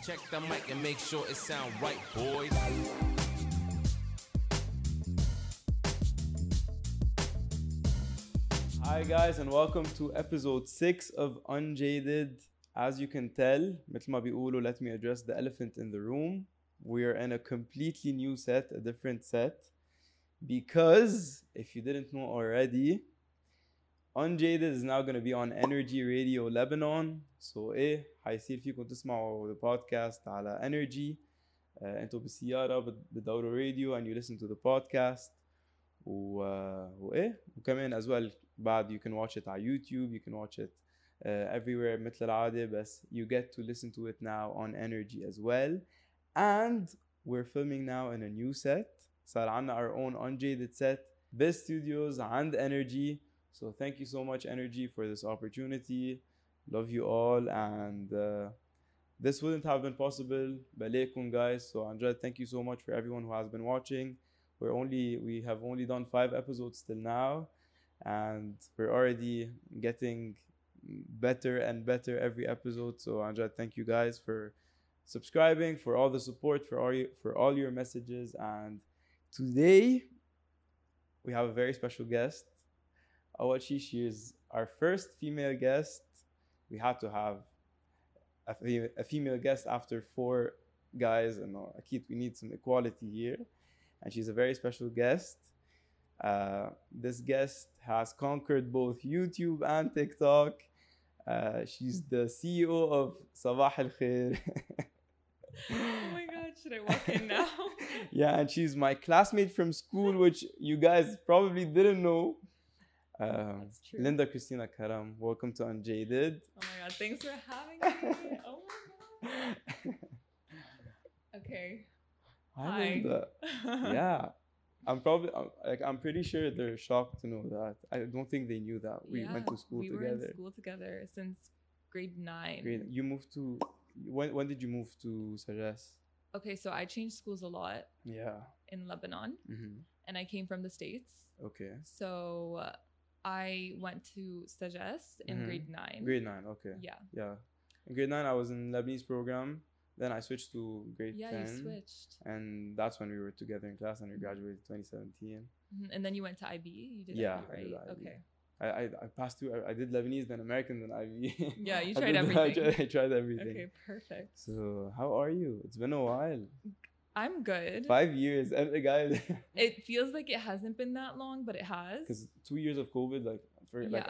Check the mic and make sure it sound right, boys. Hi guys and welcome to episode 6 of Unjaded. As you can tell, مثل ما بيقولوا, let me address the elephant in the room. We are in a completely new set, a different set. Because, if you didn't know already, Unjaded is now going to be on NRJ Radio Lebanon. So حيصير فيكم تسمعوا the podcast على NRJ. انتوا بالسيارة بتدوروا radio and you listen to the podcast. وكمان as well بعد you can watch it على YouTube, you can watch it everywhere مثل العادة, بس you get to listen to it now on NRJ as well. And we're filming now in a new set. صار عنا our own Unjaded set best studios and NRJ. So thank you so much NRJ for this opportunity. Love you all, and this wouldn't have been possible بلاكم guys. So Unjaded, thank you so much for everyone who has been watching. We have only done 5 episodes till now, and we're already getting better and better every episode. So Unjaded, thank you guys for subscribing, for all the support, for all your messages. And today we have a very special guest. Awachi, she is our first female guest. We had to have a female guest after 4 guys, and we need some equality here. And she's a very special guest. This guest has conquered both YouTube and TikTok. She's the CEO of Sabah Kher. Oh my God, should I walk in now? Yeah, and she's my classmate from school, which you guys probably didn't know. That's true. Linda Christina Karam, welcome to Unjaded. Oh my God, thanks for having me. Oh my God. Okay. Hi. Linda. Yeah. I'm pretty sure they're shocked to know that. I don't think they knew that we went to school together. We were in school together since grade 9. You moved to... When did you move to Sabah? Okay, so I changed schools a lot. Yeah. In Lebanon. Mm-hmm. And I came from the States. Okay. So I went to Sabah in grade 9. Grade 9, okay. Yeah. Yeah. In grade 9, I was in Lebanese program. Then I switched to grade 10. Yeah, you switched. And that's when we were together in class, and we graduated 2017. And then you went to IB? You did IB, right? I did IB. Okay. I passed through. I did Lebanese, then American, then IB. Yeah, you tried everything. I tried everything. Okay, perfect. So, how are you? It's been a while. I'm good. 5 years. And guys, it feels like it hasn't been that long, but it has. Because 2 years of COVID,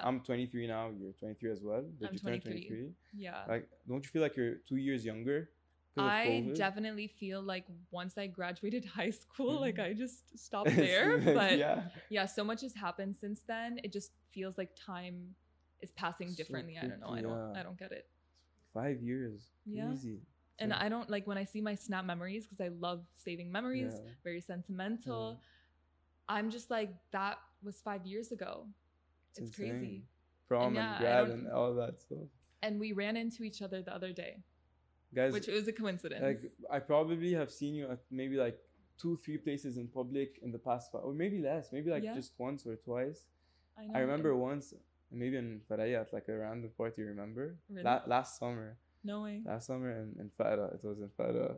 I'm 23 now. You're 23 as well. I'm 23. Yeah. Like, don't you feel like you're 2 years younger? I definitely feel like once I graduated high school, like I just stopped there. But yeah, so much has happened since then. It just feels like time is passing differently. I don't know. I don't get it. 5 years. Yeah. Easy. And I don't like when I see my Snap memories, because I love saving memories, very sentimental. I'm just like, that was 5 years ago. It's crazy. Prom and grad and all that stuff. And we ran into each other the other day. Guys, which was a coincidence. Like, I probably have seen you at maybe like 2-3 places in public in the past 5, or maybe less, maybe like just once or twice. I remember once, maybe in Faraya at like a random party. Remember? Really? Last summer. No way. Last summer in Farah. It was in Farah.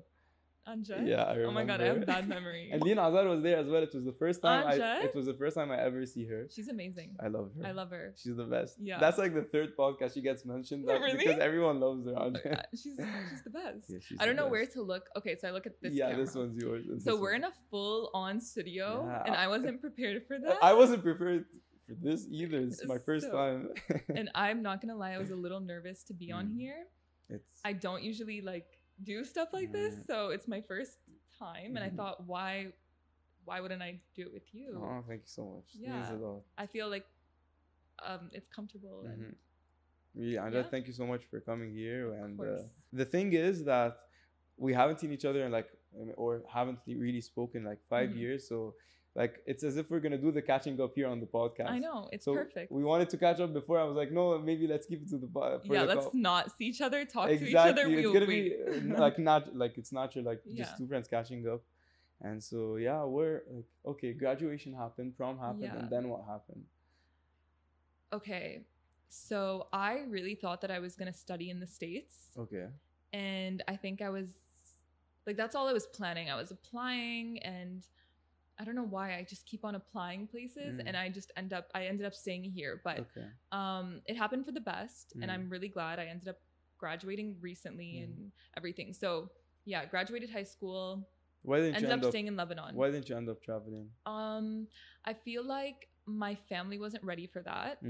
Anja? Yeah, I remember. Oh my God, I have bad memory. And Lina Azar was there as well. It was the first time I ever see her. She's amazing. I love her. I love her. She's the best. Yeah. That's like the 3rd podcast she gets mentioned. Really? Because everyone loves her. She's the best. Yeah, I don't know where to look. Okay, so I look at this camera. This one's yours. So we're in a full-on studio, and I wasn't prepared for that. I wasn't prepared for this either. This is my first time. And I'm not gonna lie, I was a little nervous to be on here. I don't usually like do stuff like this, so it's my first time, and I thought, why wouldn't I do it with you? Oh, thank you so much. Yeah, it means a lot. I feel like it's comfortable. And really, Anja, thank you so much for coming here. And the thing is that we haven't seen each other in or haven't really spoken like 5 years, so like it's as if we're gonna do the catching up here on the podcast. I know, it's perfect. We wanted to catch up before. I was like, no, maybe let's keep it to the let's not see each other, talk to each other. It's gonna be it's natural, just 2 friends catching up. And so we're like, okay, graduation happened, prom happened, and then what happened? Okay, so I really thought that I was gonna study in the States. Okay. And I think I was like, that's all I was planning. I was applying, and I don't know why I just keep on applying places, and I ended up staying here. But it happened for the best, and I'm really glad. I ended up graduating recently and everything. So yeah, graduated high school. Why didn't you ended up staying in Lebanon? Why didn't you end up traveling? I feel like my family wasn't ready for that,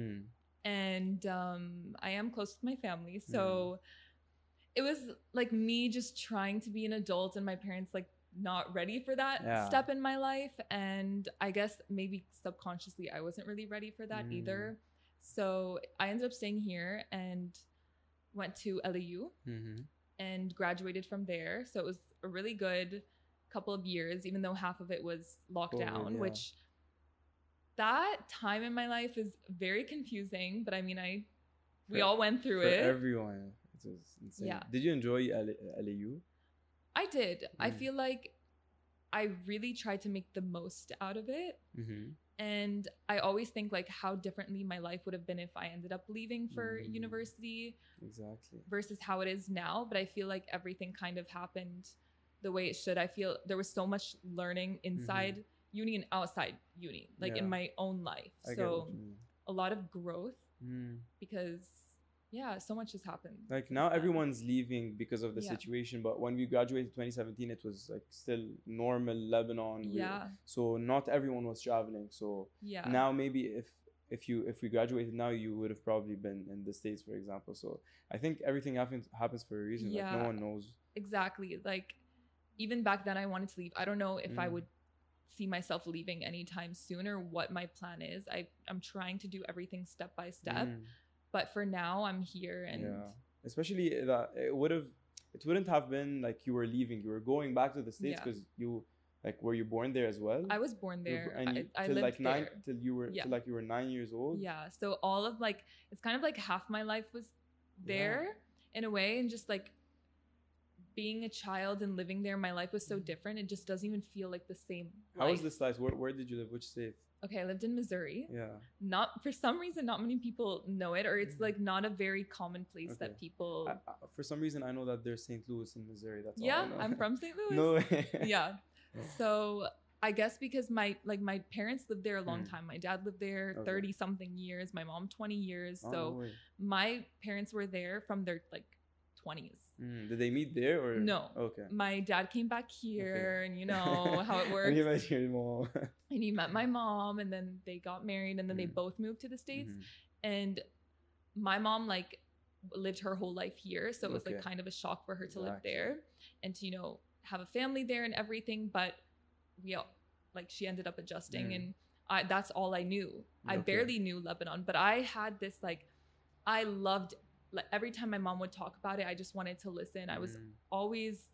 and I am close to my family, so it was like me just trying to be an adult, and my parents like not ready for that step in my life. And I guess maybe subconsciously I wasn't really ready for that either. So I ended up staying here and went to LAU and graduated from there. So it was a really good couple of years, even though half of it was locked down, which that time in my life is very confusing. But I mean, we all went through it. Everyone. It was insane. Yeah. Did you enjoy LAU? I did. I feel like I really tried to make the most out of it. And I always think like how differently my life would have been if I ended up leaving for university. Exactly. Versus how it is now. But I feel like everything kind of happened the way it should. I feel there was so much learning inside uni and outside uni, like in my own life. So a lot of growth because so much has happened. Like now everyone's leaving because of the situation, but when we graduated 2017, it was like still normal Lebanon. So not everyone was traveling. So now maybe if we graduated now, you would have probably been in the States, for example. So I think everything happens for a reason. Like no one knows. Exactly. Like even back then I wanted to leave. I don't know if I would see myself leaving anytime soon or what my plan is. I'm trying to do everything step by step. But for now, I'm here, and especially that it wouldn't have been like you were leaving. You were going back to the States because you were you born there as well? I was born there. I lived like there till you were 9 years old. Yeah. So all of like it's kind of like half my life was there in a way, and just like being a child and living there, my life was so different. It just doesn't even feel like the same. How was this life? Where did you live? Which state? Okay, I lived in Missouri. Yeah. Not for some reason, not many people know it, or it's like not a very common place that people. For some reason, I know that there's St. Louis in Missouri. That's all I know. I'm from St. Louis. No way. Yeah. So I guess because my parents lived there a long time. My dad lived there 30 something years. My mom 20 years. So my parents were there from their like 20s. Did they meet there or no? Okay. My dad came back here, and you know how it works. And he met your mom. And he met my mom, and then they got married, and then they both moved to the States. And my mom like lived her whole life here, so it was like kind of a shock for her to live there and to have a family there and everything. But she ended up adjusting, and that's all I knew. I barely knew Lebanon, but I had this I loved. Like every time my mom would talk about it, I just wanted to listen. I was always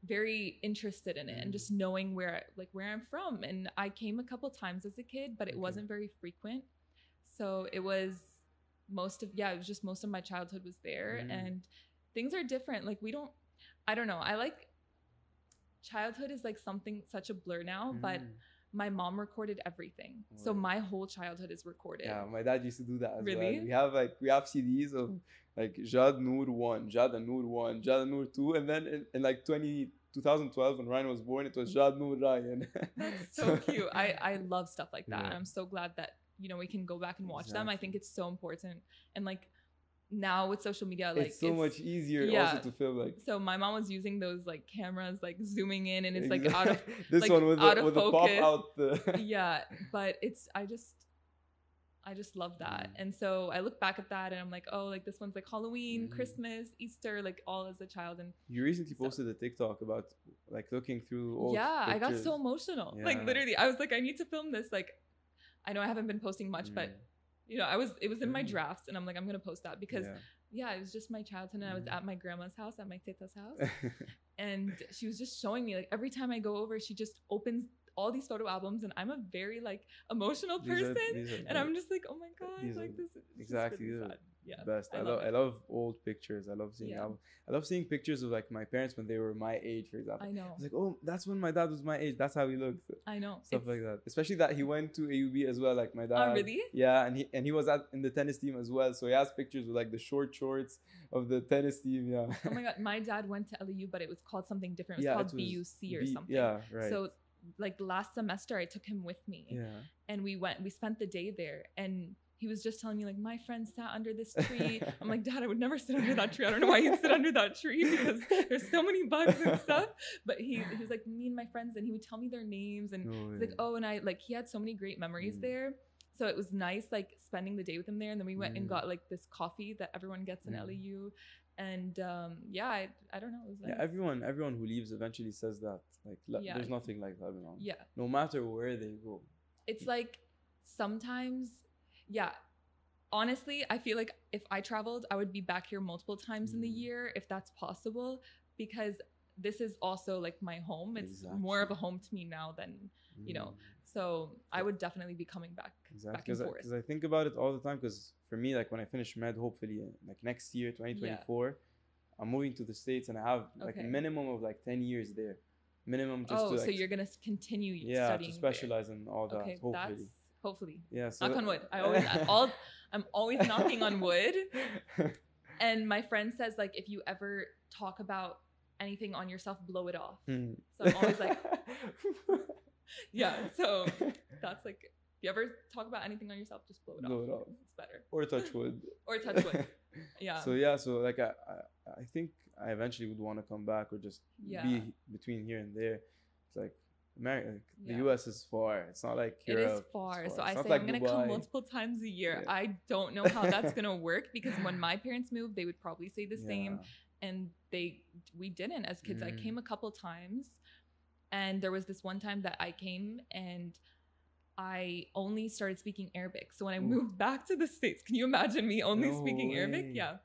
very interested in it and just knowing where I'm from. And I came a couple times as a kid, but it wasn't very frequent. So it was most of my childhood was there, and things are different. Like I don't know. I like childhood is like such a blur now, but my mom recorded everything. So my whole childhood is recorded. Yeah, my dad used to do that as well. We have CDs of like Jad Noor 1, Jad and Noor 1, Jad and Noor 2, and then in like 2012 when Ryan was born, it was Jad Noor Ryan. That's so cute. I love stuff like that. And I'm so glad that we can go back and watch them. I think it's so important. And like now with social media, like it's so much easier also to film. So my mom was using those like cameras, like zooming in, and it's like out of this like, one with the pop out but I just love that. And so I look back at that and I'm like, oh, like this one's like Halloween, Christmas, Easter, like all as a child. And you recently posted a TikTok about like looking through old pictures. I got so emotional. Like literally I was like, I need to film this. Like I know I haven't been posting much, but it was in my drafts, and I'm like, I'm going to post that because it was just my childhood, and I was at my grandma's house, at my teta's house. And she was just showing me like every time I go over, she just opens all these photo albums, and I'm a very like emotional person. And I'm just like, oh my God, like this is exactly. Yeah, best. I love old pictures. I love seeing pictures of like my parents when they were my age, for example. I know. I was like, oh, that's when my dad was my age. That's how he looked. I know. Stuff like that. Especially that he went to AUB as well, like my dad. Oh, really? Yeah, and he was in the tennis team as well. So he has pictures with like the short shorts of the tennis team. Yeah. Oh my god, my dad went to LEU, but it was called something different. It was called BUC or something. Yeah, right. So like last semester, I took him with me. Yeah. And we spent the day there, and he was just telling me like, my friend sat under this tree. I'm like, Dad, I would never sit under that tree. I don't know why you'd sit under that tree because there's so many bugs and stuff. But he was like, me and my friends, and he would tell me their names, and he's like, oh, and I like, he had so many great memories there. So it was nice like spending the day with him there. And then we went and got like this coffee that everyone gets in LEU. And I don't know. It was nice. Yeah, everyone who leaves eventually says that. Like there's nothing like Lebanon. Yeah. No matter where they go. It's like sometimes, yeah. Honestly, I feel like if I traveled, I would be back here multiple times in the year if that's possible, because this is also like my home. It's more of a home to me now than, you know. So I would definitely be coming back back and forth. Because I think about it all the time. Because for me, like when I finish med, hopefully like next year, 2024, I'm moving to the States, and I have like a minimum of like 10 years there. Minimum just to, like, so you're gonna continue studying to specialize in all that. Okay, hopefully. Hopefully. Yeah. So knock on wood. I'm always knocking on wood. And my friend says like, if you ever talk about anything on yourself, blow it off. So I'm always like, yeah. So that's like, if you ever talk about anything on yourself, just blow it off. It's better. Or touch wood. Yeah. So like I think I eventually would want to come back or just be between here and there. It's like America, the US is far. It's not like Europe. It is far. So I say like I'm going to come multiple times a year. Yeah. I don't know how that's going to work, because when my parents moved, they would probably say the same. And we didn't as kids. I came a couple times, and there was this one time that I came and I only started speaking Arabic. So when I moved back to the States, can you imagine me only speaking Arabic? Yeah.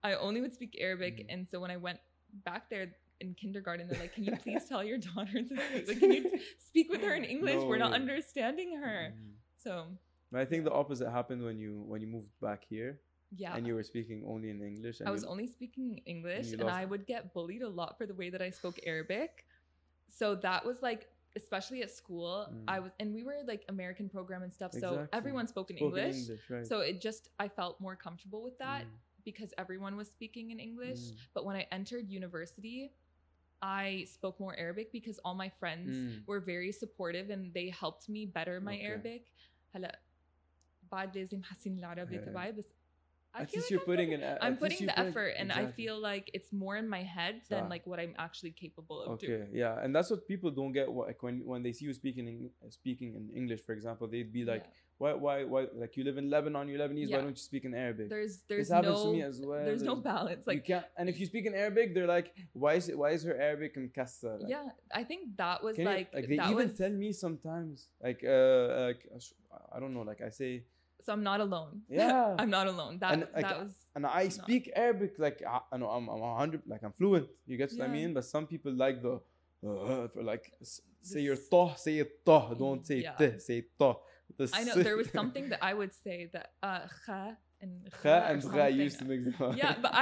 I only would speak Arabic. And so when I went back there in kindergarten, they're like, can you please tell your daughter to speak? Like, can you speak with her in English? We're not understanding her. So. But I think the opposite happened when you moved back here. Yeah. And you were speaking only in English. And I was only speaking English, and I would get bullied a lot for the way that I spoke Arabic. So that was like, especially at school, we were like American program and stuff. So everyone spoke in English. Right. So I felt more comfortable with that because everyone was speaking in English. But when I entered university, I spoke more Arabic because all my friends were very supportive and they helped me better my Arabic. At least you're putting in. I'm putting the effort, and I feel like it's more in my head than like what I'm actually capable of doing. Yeah, and that's what people don't get. Like when they see you speaking in English, for example, they'd be like, why? Like, you live in Lebanon, you're Lebanese. Why don't you speak in Arabic? This happens to me as well. There's no balance. Like, you can't. And if you speak in Arabic, they're like, why is her Arabic mkassar? Like, yeah, I think that was like they even tell me sometimes, like I don't know, like I say. So I'm not alone. Yeah, I'm not alone. And I speak Arabic like I'm 100, like I'm fluent. You get what I mean? But some people like the for like say your toh, say it toh, don't say teh, say toh. I know there was something that I would say that kha and kha used to mix them up. Yeah, but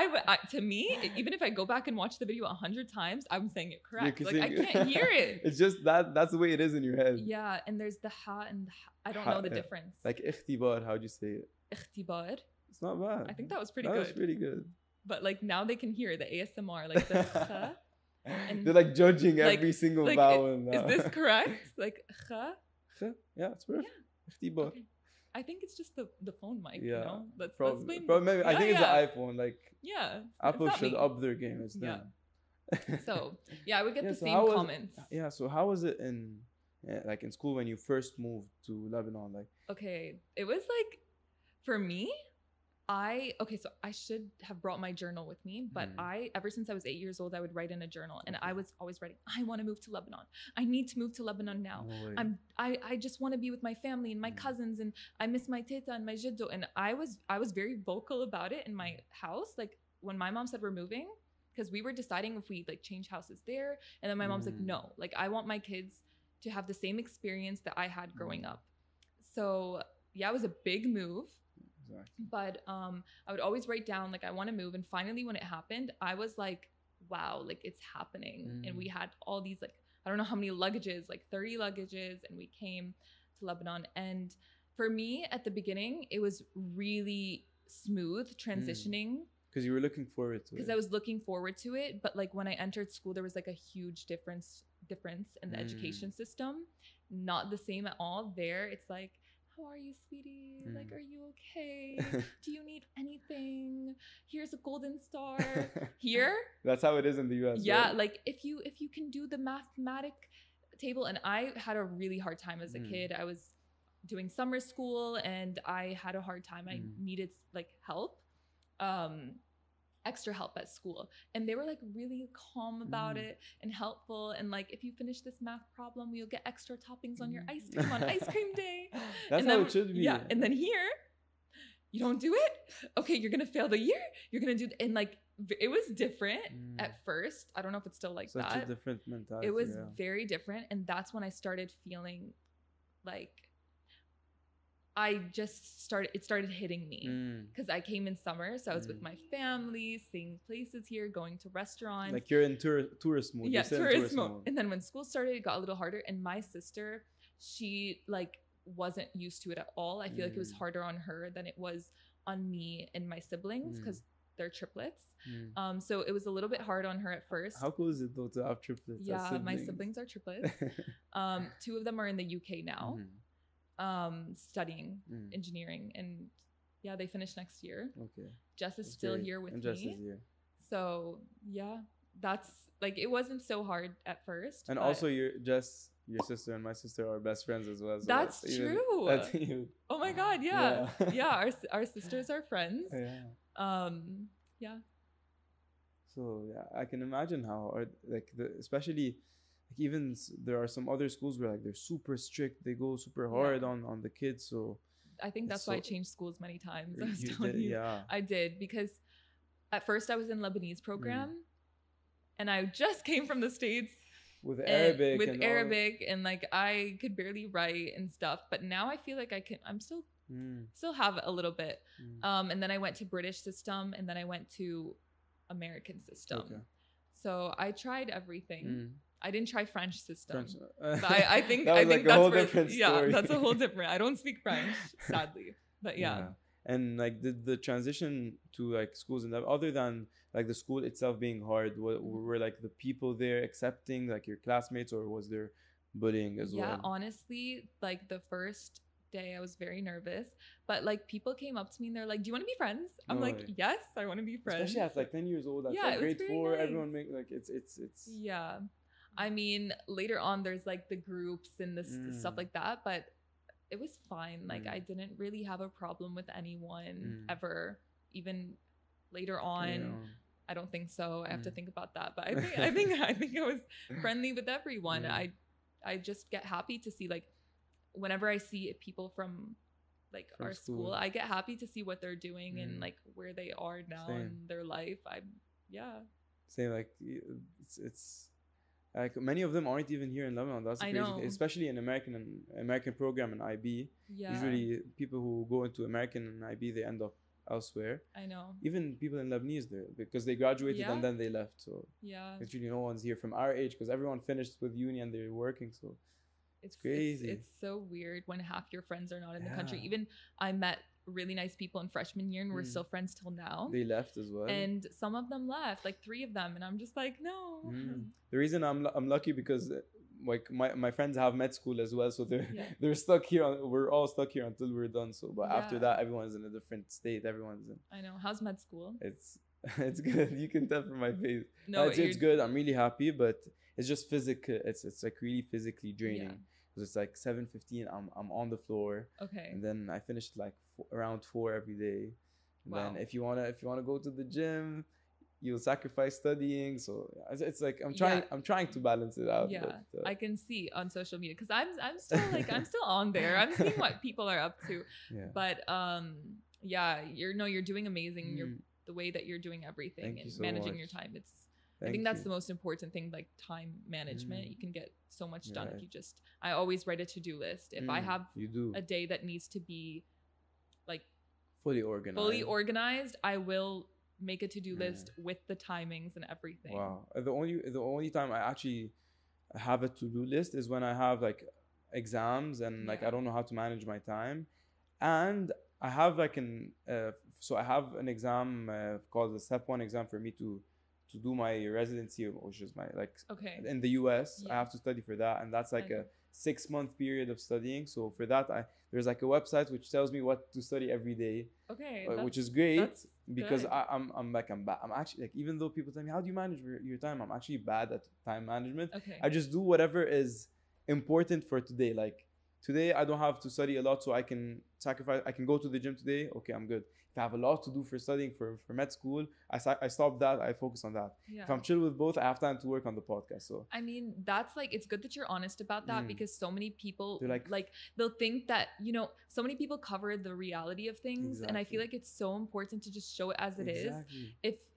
to me, even if I go back and watch the video 100 times, I'm saying it correct. Like, I can't hear it. It's just that's the way it is in your head. Yeah, and there's the ha and the ha. I don't know the difference. Like ikhtibar, how'd you say it? Ikhtibar. It's not bad. I think that was pretty good. That was pretty good. But like now they can hear the ASMR, like the kha. And they're like judging every single vowel. Is this correct? Like kha? Yeah, it's perfect. Yeah. Ikhtibar. Okay. I think it's just the phone mic, yeah, you know? Probably maybe. I think it's the iPhone. Like, Apple should up their game. It's them. So, I would get the same comments. So how was it in school when you first moved to Lebanon? Like, okay, it was like, for me, so I should have brought my journal with me, but ever since I was 8 years old, I would write in a journal, and I was always writing, I want to move to Lebanon. I need to move to Lebanon now. I just want to be with my family and my cousins, and I miss my teta and my jiddo. And I was very vocal about it in my house. Like when my mom said we're moving, because we were deciding if we like change houses there. And then my mom's like, no, like I want my kids to have the same experience that I had growing up. So yeah, it was a big move. Exactly. But I would always write down like I want to move, and finally when it happened, I was like, wow, like it's happening. And we had all these like, I don't know how many luggages, like 30 luggages, and we came to Lebanon. And for me at the beginning, it was really smooth transitioning. Because you were looking forward to it. Because I was looking forward to it. But like when I entered school, there was like a huge difference in the education system. Not the same at all. There, it's like, how are you, sweetie? Like, are you okay? Do you need anything? Here's a golden star. Here, that's how it is in the US. Yeah, right? like if you can do the mathematic table, and I had a really hard time as a kid. I was doing summer school, and I had a hard time. I needed like help. Extra help at school, and they were like really calm about it and helpful, and like if you finish this math problem, you'll get extra toppings on your ice cream on ice cream day. That's how it should be. Yeah, and then here you don't do it, okay, you're gonna fail the year, you're gonna do and like it was different at first. I don't know if it's still like Such that. a different mentality. It was very different, and that's when I started feeling like it started hitting me, because I came in summer, so I was with my family, seeing places here, going to restaurants. Like you're in tourist mode. Yeah, tourist mode. And then when school started, it got a little harder. And my sister, she like wasn't used to it at all. I feel like it was harder on her than it was on me and my siblings, because they're triplets. So it was a little bit hard on her at first. How cool is it though to have triplets? Yeah, my siblings are triplets. 2 of them are in the UK now. Studying engineering, and yeah, they finish next year. Okay. Jess is still here with Jess me. is here. So yeah, that's like, it wasn't so hard at first. And also your sister and my sister are best friends as well. So that's true. That's even, oh my God, yeah. Yeah, our sisters are friends. Yeah. Yeah. So yeah, I can imagine how hard, like especially like even there are some other schools where like they're super strict, they go super hard on the kids. So I think that's why I changed schools many times. I was you telling did, you. yeah. I did, because at first I was in Lebanese program, and I just came from the States with Arabic and like I could barely write and stuff. But now I feel like I'm still have it a little bit. And then I went to British system, and then I went to American system. Okay. So I tried everything. I didn't try French system. But I think that was I think like that's a whole where, different story. Yeah, that's a whole different. I don't speak French, sadly. But yeah. And like the transition to like schools, and other than like the school itself being hard, were like the people there accepting, like your classmates, or was there bullying as well? Yeah, honestly, like the first day I was very nervous, but like people came up to me and they're like, do you want to be friends? I'm like, yes, I want to be friends. Especially at like 10 years old, at like grade 4, nice. Everyone make like it's yeah. I mean, later on there's like the groups and this stuff like that, but it was fine. Like I didn't really have a problem with anyone ever. Even later on, I don't think so. I have to think about that, but I think I was friendly with everyone. I just get happy to see, like, whenever I see people from our school, I get happy to see what they're doing and like where they are now in their life. Same, like it's like many of them aren't even here in Lebanon. That's crazy. Especially in American program and IB. Yeah. Usually people who go into American and IB, they end up elsewhere. I know. Even people in Lebanese there, because they graduated and then they left. So actually no one's here from our age, because everyone finished with uni and they're working. So it's crazy. It's so weird when half your friends are not in the country. Even I met really nice people in freshman year and we're still friends till now. They left as well, and some of them left, like 3 of them, and I'm just like, no. The reason I'm lucky, because like my friends have med school as well, so they're stuck here. We're all stuck here until we're done. So but after that, everyone's in a different state. Everyone's in. I know. How's med school? It's good. You can tell from my face. No, it's good. I'm really happy, but it's just physical. It's like really physically draining. Because it's like 7:15. I'm on the floor. Okay. And then I finished like around 4 every day. And then if you wanna go to the gym, you'll sacrifice studying. So it's like I'm trying to balance it out. Yeah, but, I can see on social media, because I'm still like I'm still on there. I'm seeing what people are up to. Yeah. But you're doing amazing. You're the way that you're doing everything and managing your time. I think that's the most important thing, like time management. You can get so much done if you I always write a to-do list. If I have a day that needs to be like fully organized. Fully organized. I will make a to-do list with the timings and everything. Wow. The only time I actually have a to-do list is when I have like exams and like I don't know how to manage my time. And I have like so I have an exam called the step 1 exam for me to do my residency, which is my like in the US. I have to study for that, and that's like a 6-month period of studying. So for that, there's like a website which tells me what to study every day. Which is great because I'm actually like, even though people tell me how do you manage your time, I'm actually bad at time management. I just do whatever is important for today. Like today I don't have to study a lot, so I can sacrifice. I can go to the gym today. Okay, I'm good. If I have a lot to do for studying for med school, I stop that. I focus on that. If I'm chill with both, I have time to work on the podcast. So I mean, that's like, it's good that you're honest about that, because so many people like they'll think that, you know, so many people cover the reality of things, and I feel like it's so important to just show it as it is.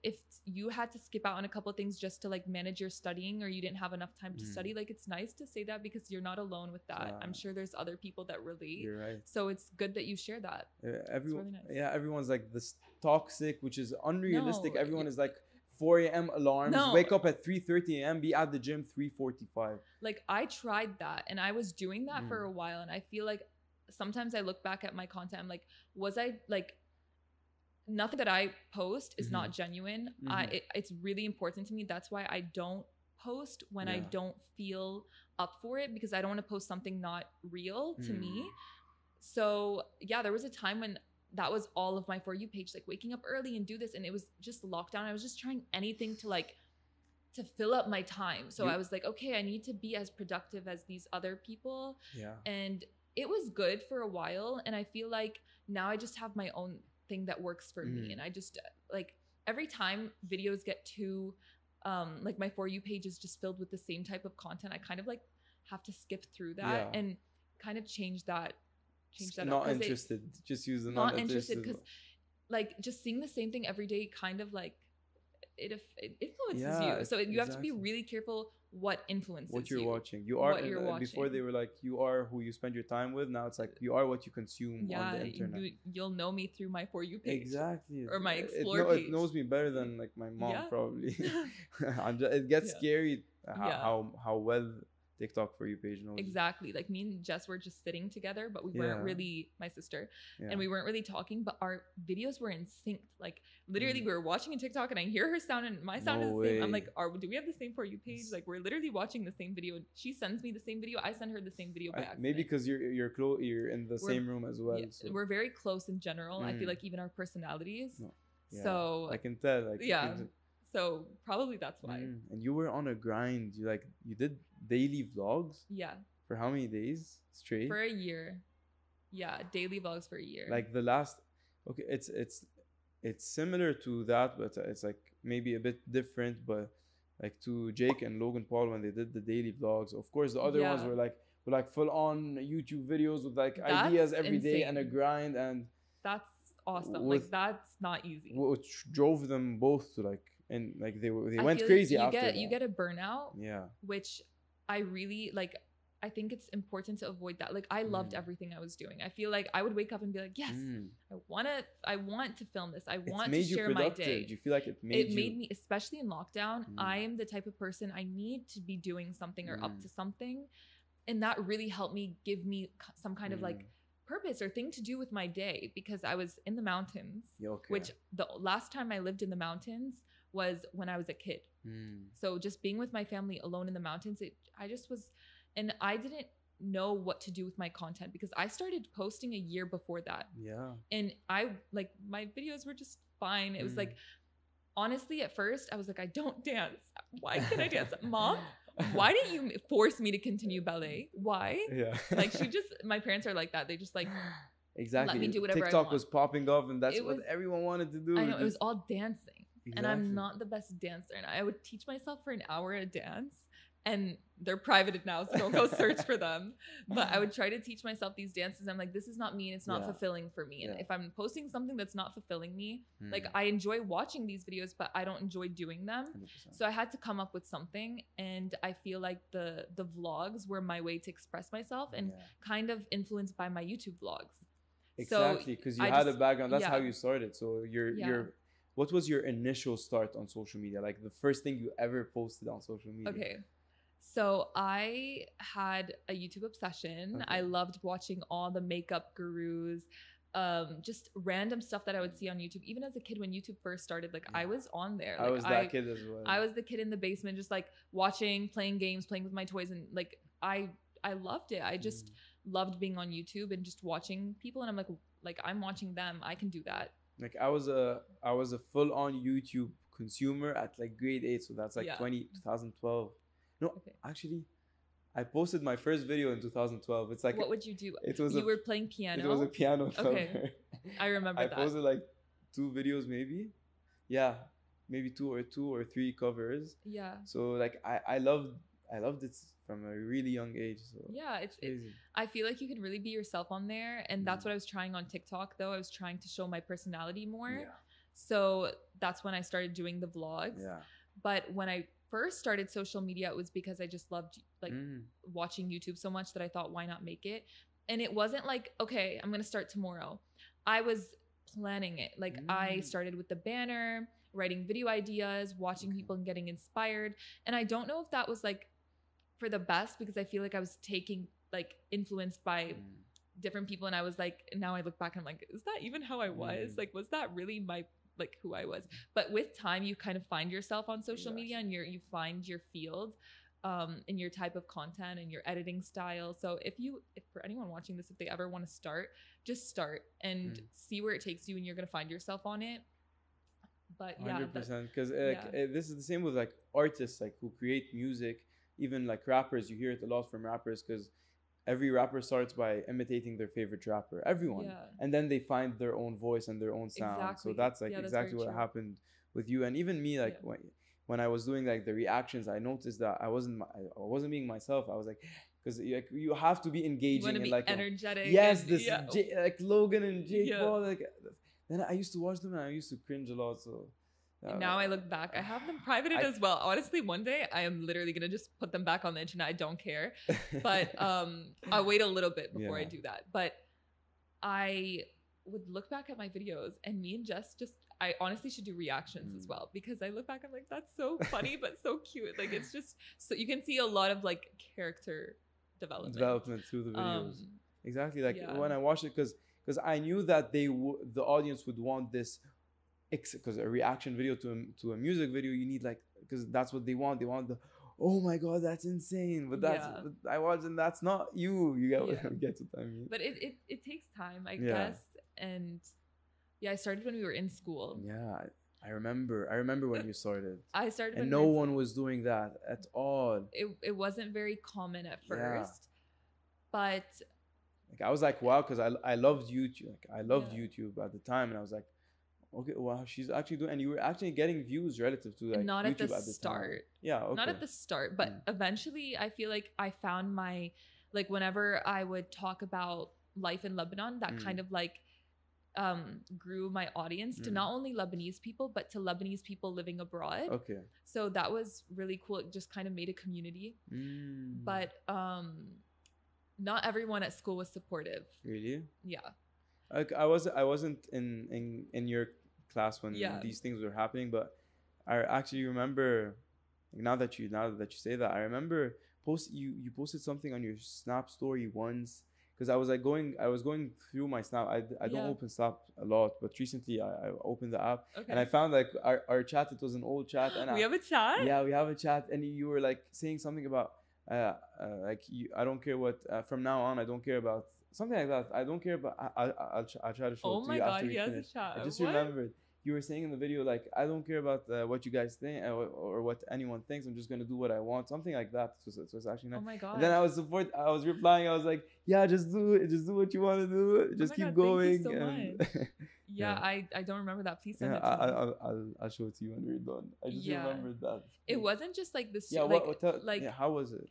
If you had to skip out on a couple of things just to like manage your studying, or you didn't have enough time to study, like it's nice to say that because you're not alone with that. I'm sure there's other people that relate. You're right. So it's good that you share that. Everyone, it's really nice. Everyone's like this toxic, which is unrealistic. Everyone is like 4 a.m. alarms, wake up at 3:30 a.m., be at the gym 3:45. Like I tried that, and I was doing that for a while, and I feel like sometimes I look back at my content, I'm like, was I like, nothing that I post is not genuine. It's really important to me. That's why I don't post when I don't feel up for it, because I don't want to post something not real to me. So yeah, there was a time when that was all of my For You page, like waking up early and do this, and it was just lockdown. I was just trying anything to like to fill up my time. So I was like, okay, I need to be as productive as these other people. And it was good for a while, and I feel like now I just have my own thing that works for me, and I just like, every time videos get too like my For You page is just filled with the same type of content, I kind of like have to skip through that and kind of change that not interested. Just use the not interested, because like just seeing the same thing every day kind of like it influences you. So you have to be really careful what influences what you're you, watching. You are before they were like, you are who you spend your time with. Now it's like, you are what you consume on the internet. You'll know me through my For You page. Exactly. Or my Explore page. It knows me better than like my mom probably. It gets scary how well TikTok For You page knows. Exactly. Like me and Jess were just sitting together, but we weren't really, my sister, and we weren't really talking, but our videos were in sync. Like literally we were watching a TikTok and I hear her sound and my sound is the same. I'm like, do we have the same For You page? Like we're literally watching the same video. She sends me the same video. I send her the same video back. Maybe because you're close, you're in the same room as well. So. We're very close in general. I feel like even our personalities. So I can tell. Like, so probably that's why. And you were on a grind. You did daily vlogs. For how many days straight? For a year. Yeah, daily vlogs for a year. Like the last. Okay, it's similar to that, but it's like maybe a bit different. But like to Jake and Logan Paul when they did the daily vlogs. Of course, the other ones were like full on YouTube videos with like ideas every day and a grind, and that's awesome. Like that's not easy. Which drove them both to like. And like they went crazy after that. You get a burnout, which I really like. I think it's important to avoid that. Like I loved everything I was doing. I feel like I would wake up and be like, yes, I want to film this. I want to share my day. Do you feel like it made me, especially in lockdown, I am the type of person, I need to be doing something or up to something, and that really helped me, give me some kind of like purpose or thing to do with my day, because I was in the mountains, which the last time I lived in the mountains was when I was a kid. So just being with my family alone in the mountains, I just was, and I didn't know what to do with my content because I started posting a year before that. And I like, my videos were just fine. It was like, honestly, at first I was like, I don't dance. Why can't I dance? Mom, why didn't you force me to continue ballet? Why? Like my parents are like that. They just like, exactly. let me do whatever TikTok I want. Was popping off and that's what everyone wanted to do. I know, it was all dancing. And I'm not the best dancer. And I would teach myself for an hour a dance. And they're privated now, so don't go search for them. But I would try to teach myself these dances. I'm like, this is not me, and it's not fulfilling for me. And if I'm posting something that's not fulfilling me, like I enjoy watching these videos, but I don't enjoy doing them. 100%. So I had to come up with something. And I feel like the vlogs were my way to express myself and kind of influenced by my YouTube vlogs. Exactly, because you I had a just- background. That's how yeah. you started. So what was your initial start on social media? Like the first thing you ever posted on social media? Okay. So I had a YouTube obsession. Okay. I loved watching all the makeup gurus, just random stuff that I would see on YouTube. Even as a kid, when YouTube first started, like I was on there. Like, I was that kid as well. I was the kid in the basement, just like watching, playing games, playing with my toys, and like I loved it. I just loved being on YouTube and just watching people, and I'm like I'm watching them. I can do that. Like I was a full on YouTube consumer at like grade 8, so that's like 2012. No, actually, I posted my first video in 2012. It's like, what would you do? It was you were playing piano. It was a piano cover. Okay, I remember that. I posted like 2 videos, maybe. Yeah, maybe 2 or 3 covers. Yeah. So like I loved it from a really young age. So yeah, it's crazy. I feel like you can really be yourself on there, and that's what I was trying on TikTok. Though I was trying to show my personality more. Yeah. So that's when I started doing the vlogs. Yeah. But when I first started social media, it was because I just loved like watching YouTube so much that I thought, why not make it? And it wasn't like, okay, I'm gonna start tomorrow. I was planning it. Like I started with the banner, writing video ideas, watching people and getting inspired. And I don't know if that was like for the best, because I feel like I was taking like influenced by different people, and I was like, now I look back and I'm like, is that even how I was? Like, was that really my like who I was? But with time, you kind of find yourself on social media, and you find your field, in your type of content and your editing style. So if for anyone watching this, if they ever want to start, just start and see where it takes you, and you're gonna find yourself on it. But 100%, because this is the same with like artists like who create music, even like rappers. You hear it a lot from rappers, because every rapper starts by imitating their favorite rapper, everyone. Yeah. And then they find their own voice and their own sound. Exactly. So that's like exactly what happened with you. And even me, like when I was doing like the reactions, I noticed that I wasn't being myself. I was like, because like you have to be engaging and like energetic. Yes, this like Logan and Jake Paul. Like then I used to watch them and I used to cringe a lot. So now I look back, I have them privated as well. Honestly, one day I am literally gonna just put them back on the internet. I don't care, but I'll wait a little bit before I do that. But I would look back at my videos, and me and Jess I honestly should do reactions as well, because I look back, I'm like, that's so funny but so cute. Like it's just so you can see a lot of like character development through the videos. Exactly, like when I watched it, because I knew that the audience would want this. Because a reaction video to a music video, you need like, because that's what they want. They want the, oh my god, that's insane. But that's but I watched, and that's not you. You get what I mean. But it takes time, I guess. And I started when we were in school. Yeah, I remember when you started. I started, and no one was doing that at all. It wasn't very common at first, but like I was like, wow, because I loved YouTube. Like I loved YouTube at the time, and I was like, okay, wow, she's actually doing, and you were actually getting views relative to like not YouTube at the start. Time. Yeah, okay. Not at the start, but eventually, I feel like I found my, like whenever I would talk about life in Lebanon, that kind of like grew my audience to not only Lebanese people, but to Lebanese people living abroad. Okay. So that was really cool. It just kind of made a community. But not everyone at school was supportive. Really? Yeah. Like I wasn't in your class when these things were happening, but I actually remember, now that you say that, I remember you posted something on your Snap story once, because I was going through my Snap. I don't open Snap a lot, but recently I opened the app, and I found like our chat. It was an old chat, and we have a chat. Yeah, we have a chat, and you were like saying something about like I don't care what from now on I don't care about. Something like that. I don't care, but I'll try to show it to you after we finish. I just remembered. You were saying in the video, like, I don't care about what you guys think or what anyone thinks. I'm just going to do what I want. Something like that. So it's actually nice. Oh my God. And then I was replying. I was like, yeah, just do it. Just do what you want to do. Just keep going. Thank you so much. Yeah, I don't remember that. Please send it to me. I'll show it to you when we're done. I just remembered that. It wasn't just like this. Yeah, how was it?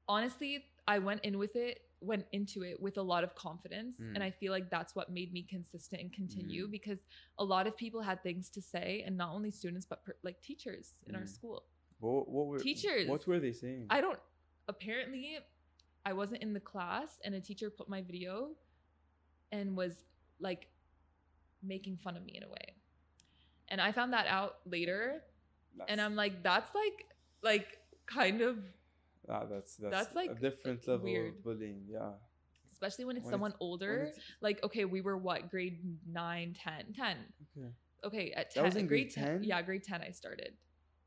Honestly, I went into it with a lot of confidence, and I feel like that's what made me consistent and continue, because a lot of people had things to say, and not only students but like teachers in our school. What were teachers? What were they saying? Apparently I wasn't in the class, and a teacher put my video and was like making fun of me in a way. And I found that out later. And I'm like, that's like kind of that's like a different level weird. of bullying. Yeah. Especially when it's someone older. Like, okay, we were what, grade 9, 10. Okay, at 10. That was in grade 10? Yeah, grade 10 I started.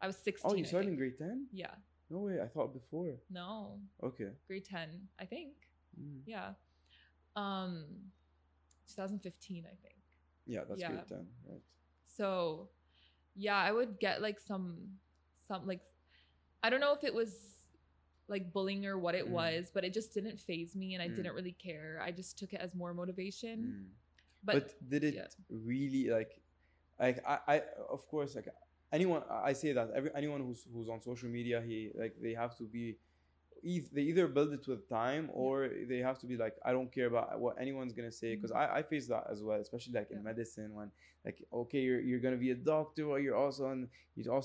I was 16. Oh, you started in grade 10? Yeah. No way, I thought before. No. Okay. Grade 10, I think. Yeah. 2015, I think. Yeah, that's grade 10, right? So, yeah, I would get like some like, I don't know if it was like bullying or what it was, but it just didn't faze me, and I didn't really care. I just took it as more motivation. But did it really like I of course, like anyone, I say that anyone who's on social media, they have to be they either build it with time, or they have to be like, I don't care about what anyone's gonna say, because I face that as well, especially like in medicine, when like, okay, you're gonna be a doctor, or you're also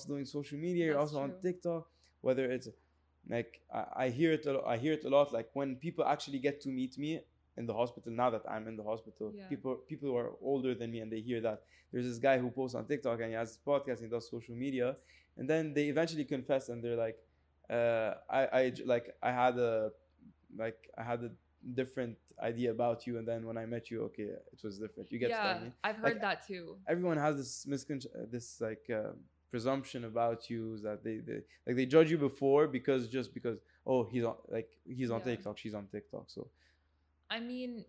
doing social media, you're also on TikTok, whether it's like I hear it a lot, like when people actually get to meet me in the hospital, now that I'm in the hospital, people who are older than me, and they hear that there's this guy who posts on TikTok and he has a podcast and he does social media, and then they eventually confess, and they're like, I had a different idea about you, and then when I met you, okay, it was different. You get what I mean? I've heard that too. Everyone has this presumption about you, that they judge you before because oh, he's on TikTok, she's on TikTok. So I mean,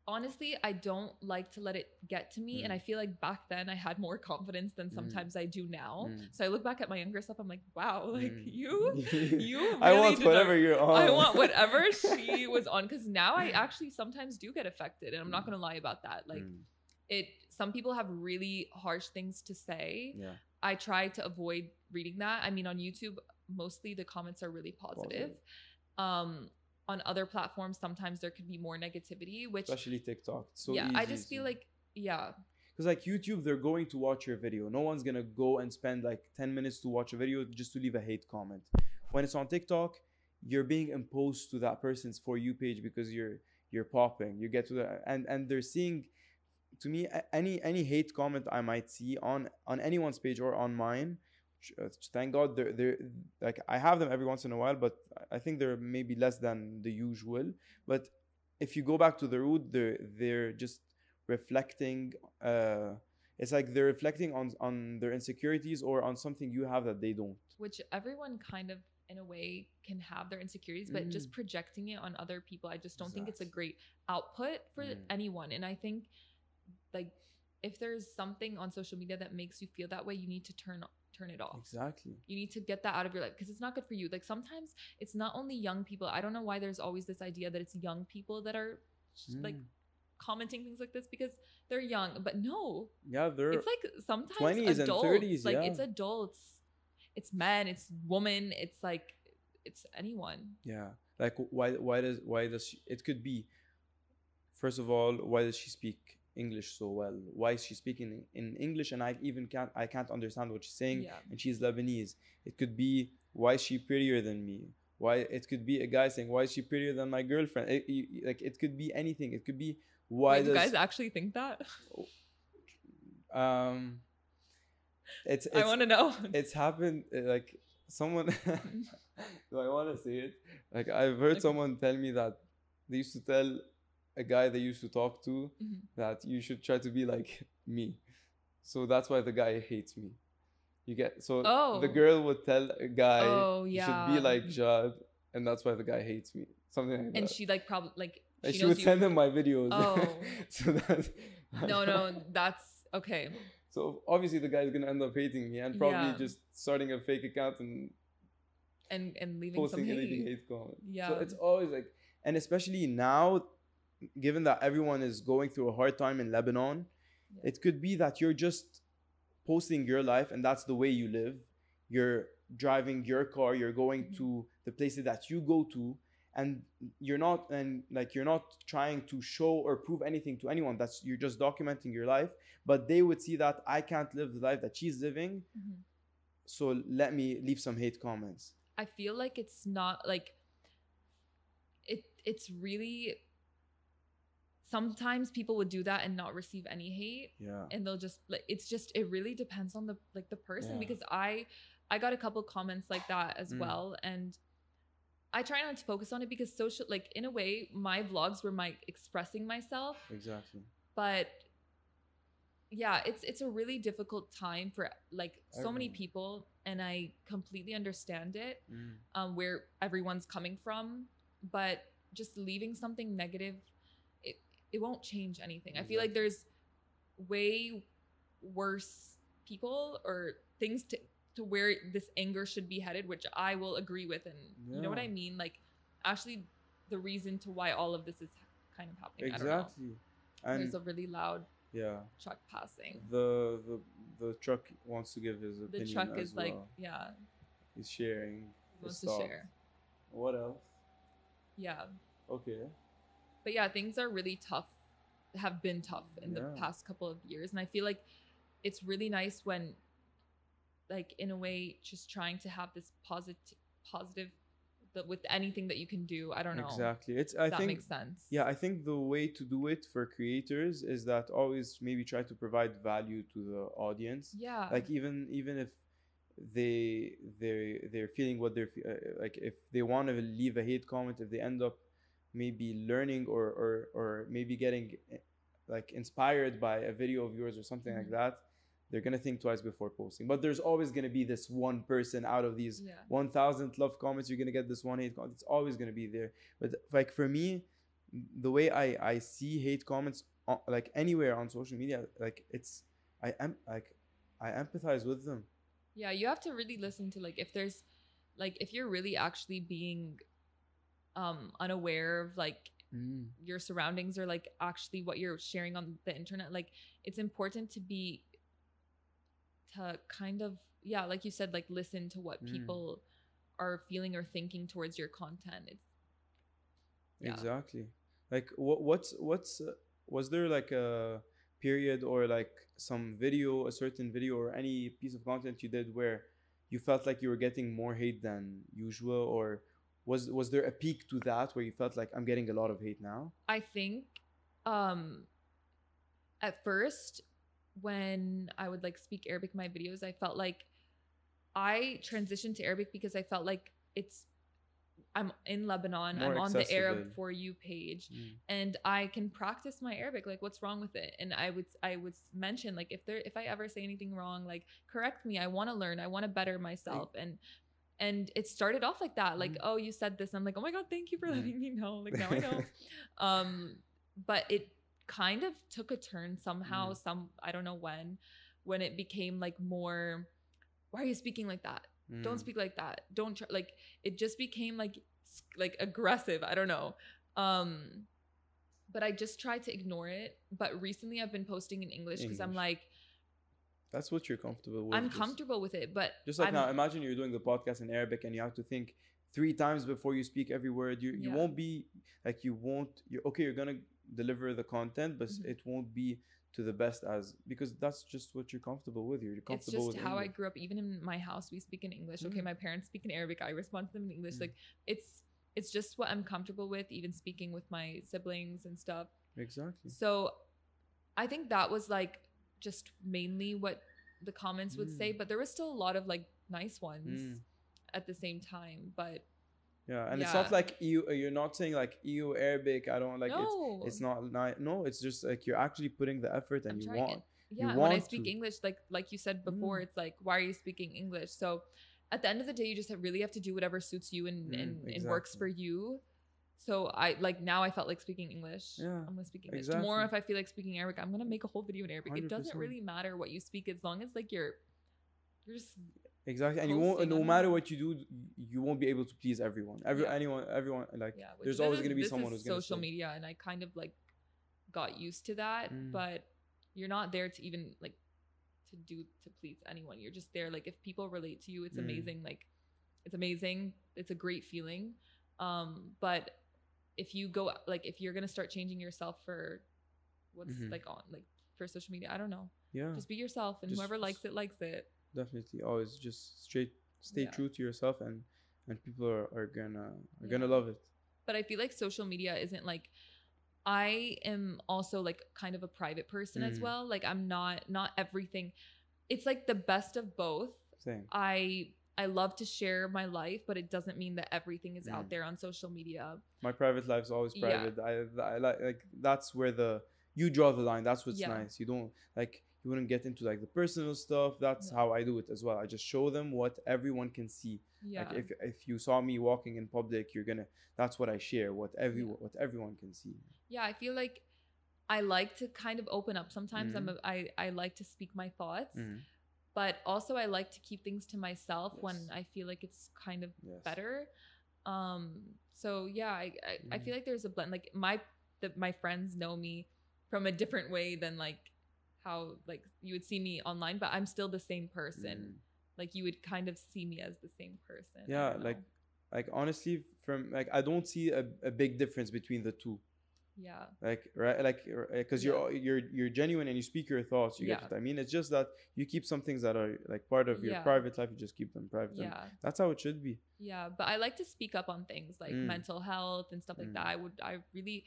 honestly, I don't like to let it get to me. And I feel like back then I had more confidence than sometimes I do now. So I look back at my younger self, I'm like, wow, like you really I want whatever you're on. I want whatever she was on. Because now I actually sometimes do get affected. And I'm not going to lie about that. Like some people have really harsh things to say. Yeah. I try to avoid reading that. I mean, on YouTube, mostly the comments are really positive. On other platforms, sometimes there could be more negativity, which especially TikTok. So yeah, easy, I just feel like because like YouTube, they're going to watch your video. No one's gonna go and spend like 10 minutes to watch a video just to leave a hate comment. When it's on TikTok, you're being imposed to that person's For You page because you're popping. You get to the and they're seeing. To me, any hate comment I might see on anyone's page or on mine, thank God they're like, I have them every once in a while, but I think they're maybe less than the usual. But if you go back to the root, they're just reflecting. It's like they're reflecting on their insecurities or on something you have that they don't. Which everyone kind of in a way can have their insecurities, but just projecting it on other people, I just don't think it's a great output for anyone. And I think like if there's something on social media that makes you feel that way, you need to turn it off. Exactly. You need to get that out of your life, because it's not good for you. Like sometimes it's not only young people. I don't know why there's always this idea that it's young people that are like commenting things like this because they're young, but no. Yeah, it's like sometimes 20s adults, and 30s. Like it's adults, it's men, it's women, it's like it's anyone. Yeah. Like why does she, it could be, first of all, why does she speak English so well? Why is she speaking in English and I can't understand what she's saying, and she's Lebanese? It could be, why is she prettier than me? Why? It could be a guy saying, why is she prettier than my girlfriend? It could be anything. It could be, why do guys actually think that? It's I want to know. It's happened, like someone do I want to say it? Like I've heard someone tell me that they used to tell a guy they used to talk to that you should try to be like me. So that's why the guy hates me. You get, so the girl would tell a guy you should be like Jad, and that's why the guy hates me. Something like that. And she like probably like she would send him my videos. Oh. So that's no, that's okay. So obviously the guy is gonna end up hating me and probably just starting a fake account and leaving posting some hate comments. Yeah. So it's always like, and especially now, given that everyone is going through a hard time in Lebanon, it could be that you're just posting your life and that's the way you live. You're driving your car, you're going to the places that you go to, and you're not trying to show or prove anything to anyone. You're just documenting your life, but they would see that I can't live the life that she's living. So let me leave some hate comments. I feel like it's not like it's really sometimes people would do that and not receive any hate. Yeah. And they'll just like, it really depends on the person. Yeah. Because I got a couple comments like that as well, and I try not to focus on it because social, like, in a way, my vlogs were my expressing myself. Exactly. But yeah, it's a really difficult time for like so many people, and I completely understand it, where everyone's coming from. But just leaving something negative, it won't change anything. I feel like there's way worse people or things to where this anger should be headed, which I will agree with. And you know what I mean? Like, actually, the reason to why all of this is kind of happening. Exactly. I don't know. And there's a really loud truck passing. The truck wants to give his opinion. The truck as is well. like, he's sharing. He wants to share. What else? Yeah. Okay. But yeah, things are really tough, have been tough in the past couple of years. And I feel like it's really nice when, like, in a way, just trying to have this positive with anything that you can do. I don't know. Exactly. I think makes sense. Yeah, I think the way to do it for creators is that always maybe try to provide value to the audience. Yeah. Like even if they're feeling what they're like, if they want to leave a hate comment, if they end up maybe learning or maybe getting like inspired by a video of yours or something like that, they're gonna think twice before posting. But there's always gonna be this one person out of these 1,000 love comments, you're gonna get this one hate comment. It's always gonna be there. But like for me, the way I see hate comments like anywhere on social media, like I empathize with them. Yeah, you have to really listen to, like, if there's, like, if you're really actually being unaware of, like, your surroundings, or like actually what you're sharing on the internet, like, it's important to kind of, like you said, like, listen to what people are feeling or thinking towards your content. Exactly. Like what's was there like a period or like some video, a certain video or any piece of content you did where you felt like you were getting more hate than usual, or was there a peak to that where you felt like I'm getting a lot of hate now? I think at first, when I would like speak Arabic in my videos, I felt like I transitioned to Arabic because I felt like I'm in Lebanon, More I'm on accessible. the Arab For You page, and I can practice my Arabic. Like, what's wrong with it? And I would mention, like, if I ever say anything wrong, like, correct me. I want to learn. I want to better myself. And it started off like that. Like, oh, you said this. I'm like, oh my God, thank you for letting me know. Like, now I know. But it kind of took a turn somehow. I don't know when it became like more, why are you speaking like that? Don't speak like that. Don't like, it just became like aggressive. I don't know. But I just tried to ignore it. But recently I've been posting in English because I'm like, that's what you're comfortable with. I'm comfortable with it. But just like now, imagine you're doing the podcast in Arabic and you have to think 3 times before you speak every word. You won't be like, you're gonna deliver the content, but it won't be to the best, because that's just what you're comfortable with. You're comfortable with It's just how English. I grew up. Even in my house, we speak in English. Okay, my parents speak in Arabic. I respond to them in English. Like, it's just what I'm comfortable with, even speaking with my siblings and stuff. Exactly. So I think that was like just mainly what the comments would say, but there was still a lot of like nice ones at the same time. But and it's not like you're not saying like EU Arabic, I don't like no. it's not no, it's just like you're actually putting the effort, and when I speak English, like you said before, it's like, why are you speaking English? So at the end of the day, you just really have to do whatever suits you and works for you. So now I felt like speaking English. I'm gonna speak English. Tomorrow, if I feel like speaking Arabic, I'm gonna make a whole video in Arabic. 100%. It doesn't really matter what you speak, as long as like you're just exactly. And you won't, no matter what you do, you won't be able to please everyone. Everyone like there's always gonna be someone who's gonna social media, and I kind of like got used to that. But you're not there to even like to please anyone. You're just there, like, if people relate to you, it's amazing. Like, it's amazing. It's a great feeling. But if you go, like, if you're gonna start changing yourself for what's like on, like, for social media, I don't know. Just be yourself, and whoever likes it likes it. Definitely. Always just stay true to yourself, and people are gonna love it. But I feel like social media isn't like I am also like kind of a private person as well. Like I'm not everything. It's like the best of both. Same. I love to share my life, but it doesn't mean that everything is out there on social media. My private life is always private. I like that's where you draw the line. That's what's nice. You don't like, you wouldn't get into like the personal stuff. That's how I do it as well. I just show them what everyone can see. Like if you saw me walking in public, that's what I share. What everyone can see. Yeah, I feel like I like to kind of open up. Sometimes I like to speak my thoughts. But also I like to keep things to myself when I feel like it's kind of better. So yeah, I feel like there's a blend. Like my friends know me from a different way than like how like you would see me online, but I'm still the same person. Like you would kind of see me as the same person. Yeah, like honestly, from like I don't see a big difference between the two. Yeah. Like right, like because you're genuine and you speak your thoughts. You get what I mean. It's just that you keep some things that are like part of your private life. You just keep them private. Yeah. That's how it should be. Yeah, but I like to speak up on things like mental health and stuff like that. I really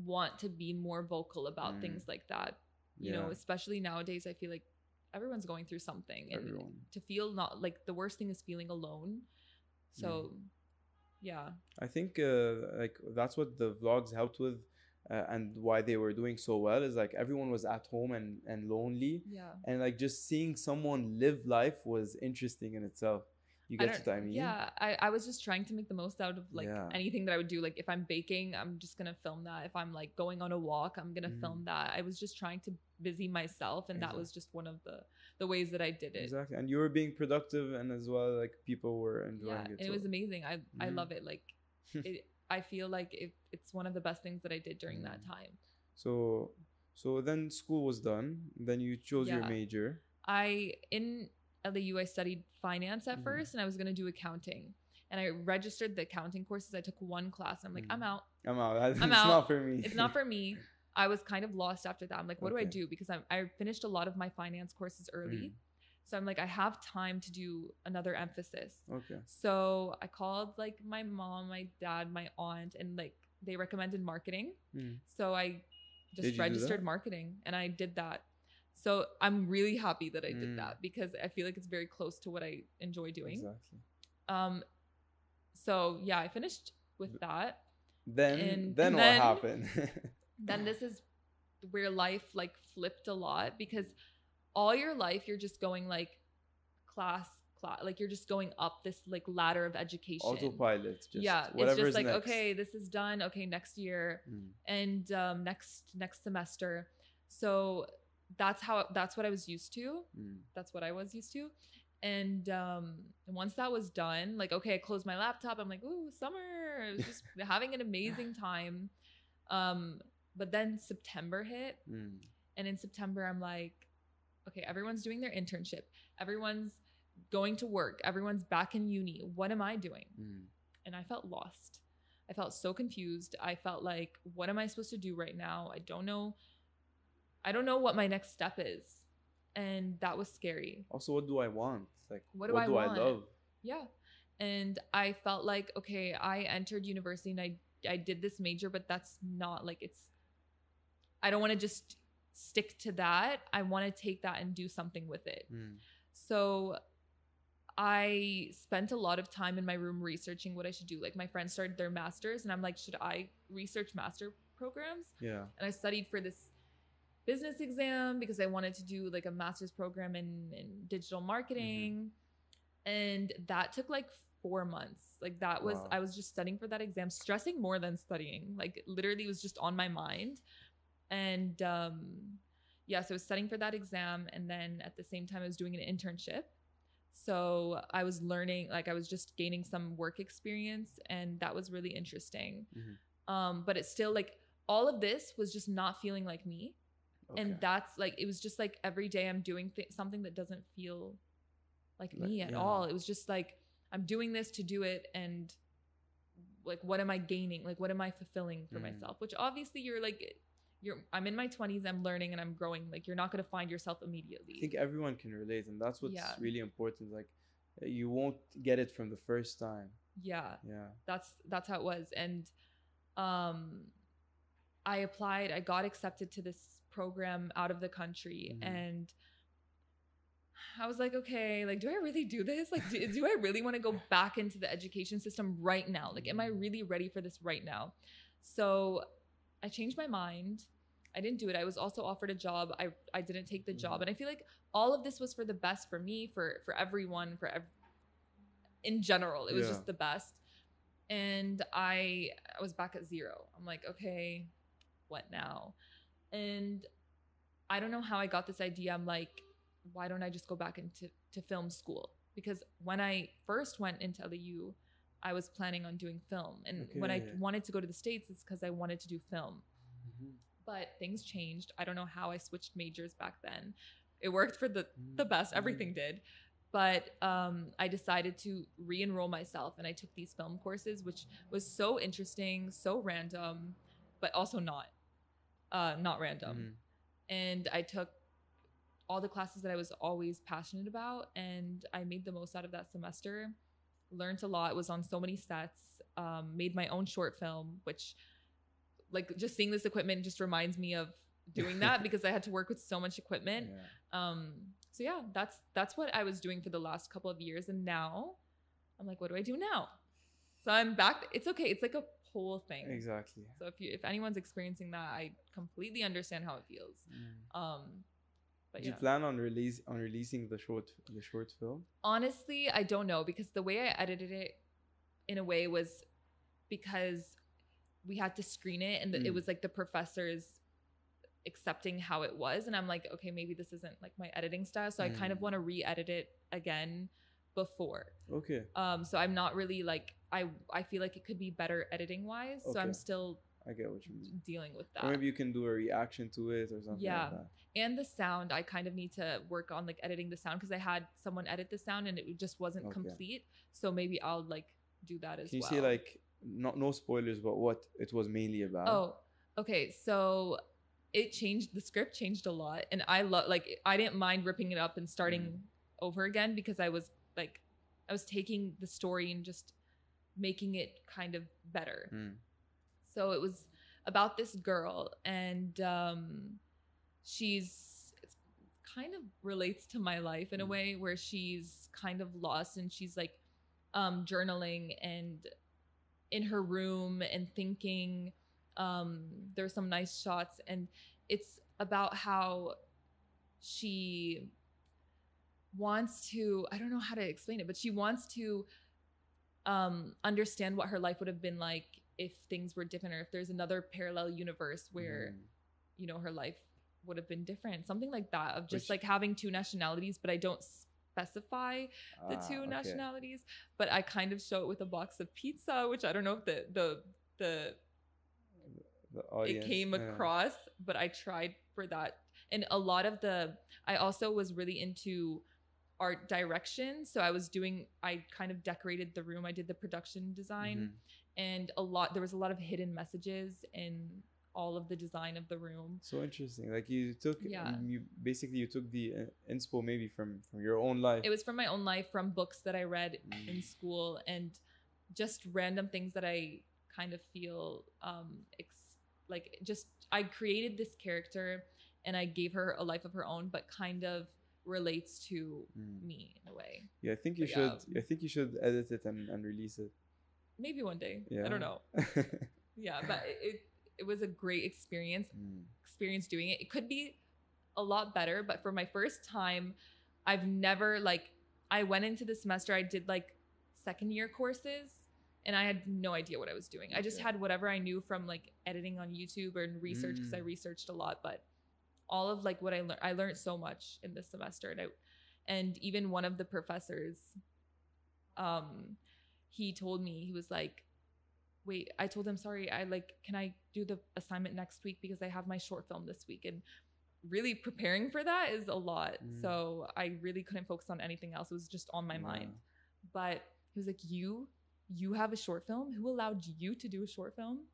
want to be more vocal about things like that. You know, especially nowadays, I feel like everyone's going through something, and to feel not like the worst thing is feeling alone. So. Yeah, I think like that's what the vlogs helped with, and why they were doing so well is like everyone was at home and lonely, and like just seeing someone live life was interesting in itself. You get what I mean? Yeah, I was just trying to make the most out of like anything that I would do. Like if I'm baking, I'm just gonna film that. If I'm like going on a walk, I'm gonna film that. I was just trying to busy myself, and that was just one of the ways that I did it. Exactly, and you were being productive, and as well like people were enjoying it. It was amazing. I love it. Like I feel like it's one of the best things that I did during that time. So then school was done. Then you chose your major. In LAU, I studied finance at first, and I was going to do accounting. And I registered the accounting courses. I took one class, and I'm like, I'm out. It's not for me. It's not for me. I was kind of lost after that. I'm like, what do I do? Because I finished a lot of my finance courses early. So I'm like, I have time to do another emphasis. Okay. So I called like my mom, my dad, my aunt, and like they recommended marketing. So I just registered marketing, and I did that. So I'm really happy that I did that, because I feel like it's very close to what I enjoy doing. Exactly. So yeah, I finished with that. Then what happened? Then this is where life like flipped a lot, because all your life you're just going like class, like you're just going up this like ladder of education. Autopilot. It's just like, next. Okay, this is done. Okay, next year and next semester. So that's what I was used to. That's what I was used to. And once that was done, like, okay, I closed my laptop. I'm like, ooh, summer. I was just having an amazing time. But then September hit. And in September, I'm like, okay, everyone's doing their internship. Everyone's going to work. Everyone's back in uni. What am I doing? And I felt lost. I felt so confused. I felt like, what am I supposed to do right now? I don't know what my next step is. And that was scary. Also, what do I want? Like, what do I love? Yeah. And I felt like, okay, I entered university and I did this major, but that's not like I don't want to just stick to that. I want to take that and do something with it. So I spent a lot of time in my room researching what I should do. Like my friends started their masters, and I'm like, should I research master programs? Yeah. And I studied for this business exam because I wanted to do like a master's program in digital marketing. And that took like 4 months. Like that was, I was just studying for that exam, stressing more than studying. Like literally it was just on my mind. And so I was studying for that exam. And then at the same time, I was doing an internship. So I was learning, like I was just gaining some work experience, and that was really interesting. But it's still like all of this was just not feeling like me. Okay. And that's like, it was just like every day I'm doing something that doesn't feel like me at all. It was just like, I'm doing this to do it. And like, what am I gaining? Like, what am I fulfilling for myself? Which obviously I'm in my 20s, I'm learning and I'm growing. Like, you're not going to find yourself immediately. I think everyone can relate. And that's what's really important. Like, you won't get it from the first time. Yeah. That's how it was. And I applied, I got accepted to this program out of the country, and I was like, okay, like, do I really do this? Like, do I really want to go back into the education system right now? Like, am I really ready for this right now? So I changed my mind. I didn't do it. I was also offered a job. I didn't take the job. And I feel like all of this was for the best for me, for everyone, in general. It was just the best. And I was back at zero. I'm like, okay, what now? And I don't know how I got this idea. I'm like, why don't I just go back into film school? Because when I first went into LAU, I was planning on doing film. And when I wanted to go to the States, it's because I wanted to do film. But things changed. I don't know how I switched majors back then. It worked for the best. Everything did. But I decided to re-enroll myself, and I took these film courses, which was so interesting, so random, but also not random. And I took all the classes that I was always passionate about, and I made the most out of that semester. Learned a lot, was on so many sets, made my own short film, which, like, just seeing this equipment just reminds me of doing that because I had to work with so much equipment. So yeah, that's what I was doing for the last couple of years. And now I'm like, what do I do now? So I'm back. It's okay. It's like a whole thing. Exactly. So if anyone's experiencing that, I completely understand how it feels. But do you plan on releasing the short film? Honestly, I don't know, because the way I edited it in a way was because we had to screen it, and it was like the professors accepting how it was, and I'm like, okay, maybe this isn't like my editing style, so I kind of want to re-edit it again before. Okay. So I'm not really like, I feel like it could be better editing wise. So I'm still, I get what you mean, dealing with that. Or maybe you can do a reaction to it or something like that. And the sound, I kind of need to work on like editing the sound, because I had someone edit the sound and it just wasn't complete. So maybe I'll like do that as well. Can you say, like, no spoilers, but what it was mainly about? Oh, okay. So it changed, the script changed a lot, and I didn't mind ripping it up and starting over again, because I was taking the story and just making it kind of better. So it was about this girl, and it kind of relates to my life in a way, where she's kind of lost, and she's like journaling and in her room and thinking. There's some nice shots, and it's about how she wants to, I don't know how to explain it, but she wants to understand what her life would have been like if things were different, or if there's another parallel universe where her life would have been different, something like that, of just like having two nationalities, but I don't specify the two nationalities, but I kind of show it with a box of pizza, which I don't know if the audience, it came across, but I tried for that. And a lot of I also was really into art direction, so I kind of decorated the room. I did the production design, and there was a lot of hidden messages in all of the design of the room. So interesting. Like, you took the inspo maybe from your own life. It was from my own life, from books that I read in school, and just random things that I kind of feel I created this character, and I gave her a life of her own, but kind of relates to me in a way. Yeah, I think you should. I think you should edit it and release it. Maybe one day. Yeah. I don't know. Yeah, but it was a great experience doing it. It could be a lot better, but for my first time, I've never I went into the semester, I did like second year courses, and I had no idea what I was doing. I just had whatever I knew from like editing on YouTube or in research, because I researched a lot, but all of like what I learned so much in this semester. And even one of the professors, he told me, he was like, wait, I told him, sorry, can I do the assignment next week, because I have my short film this week, and really preparing for that is a lot. So I really couldn't focus on anything else. It was just on my mind. But he was like, you have a short film? Who allowed you to do a short film?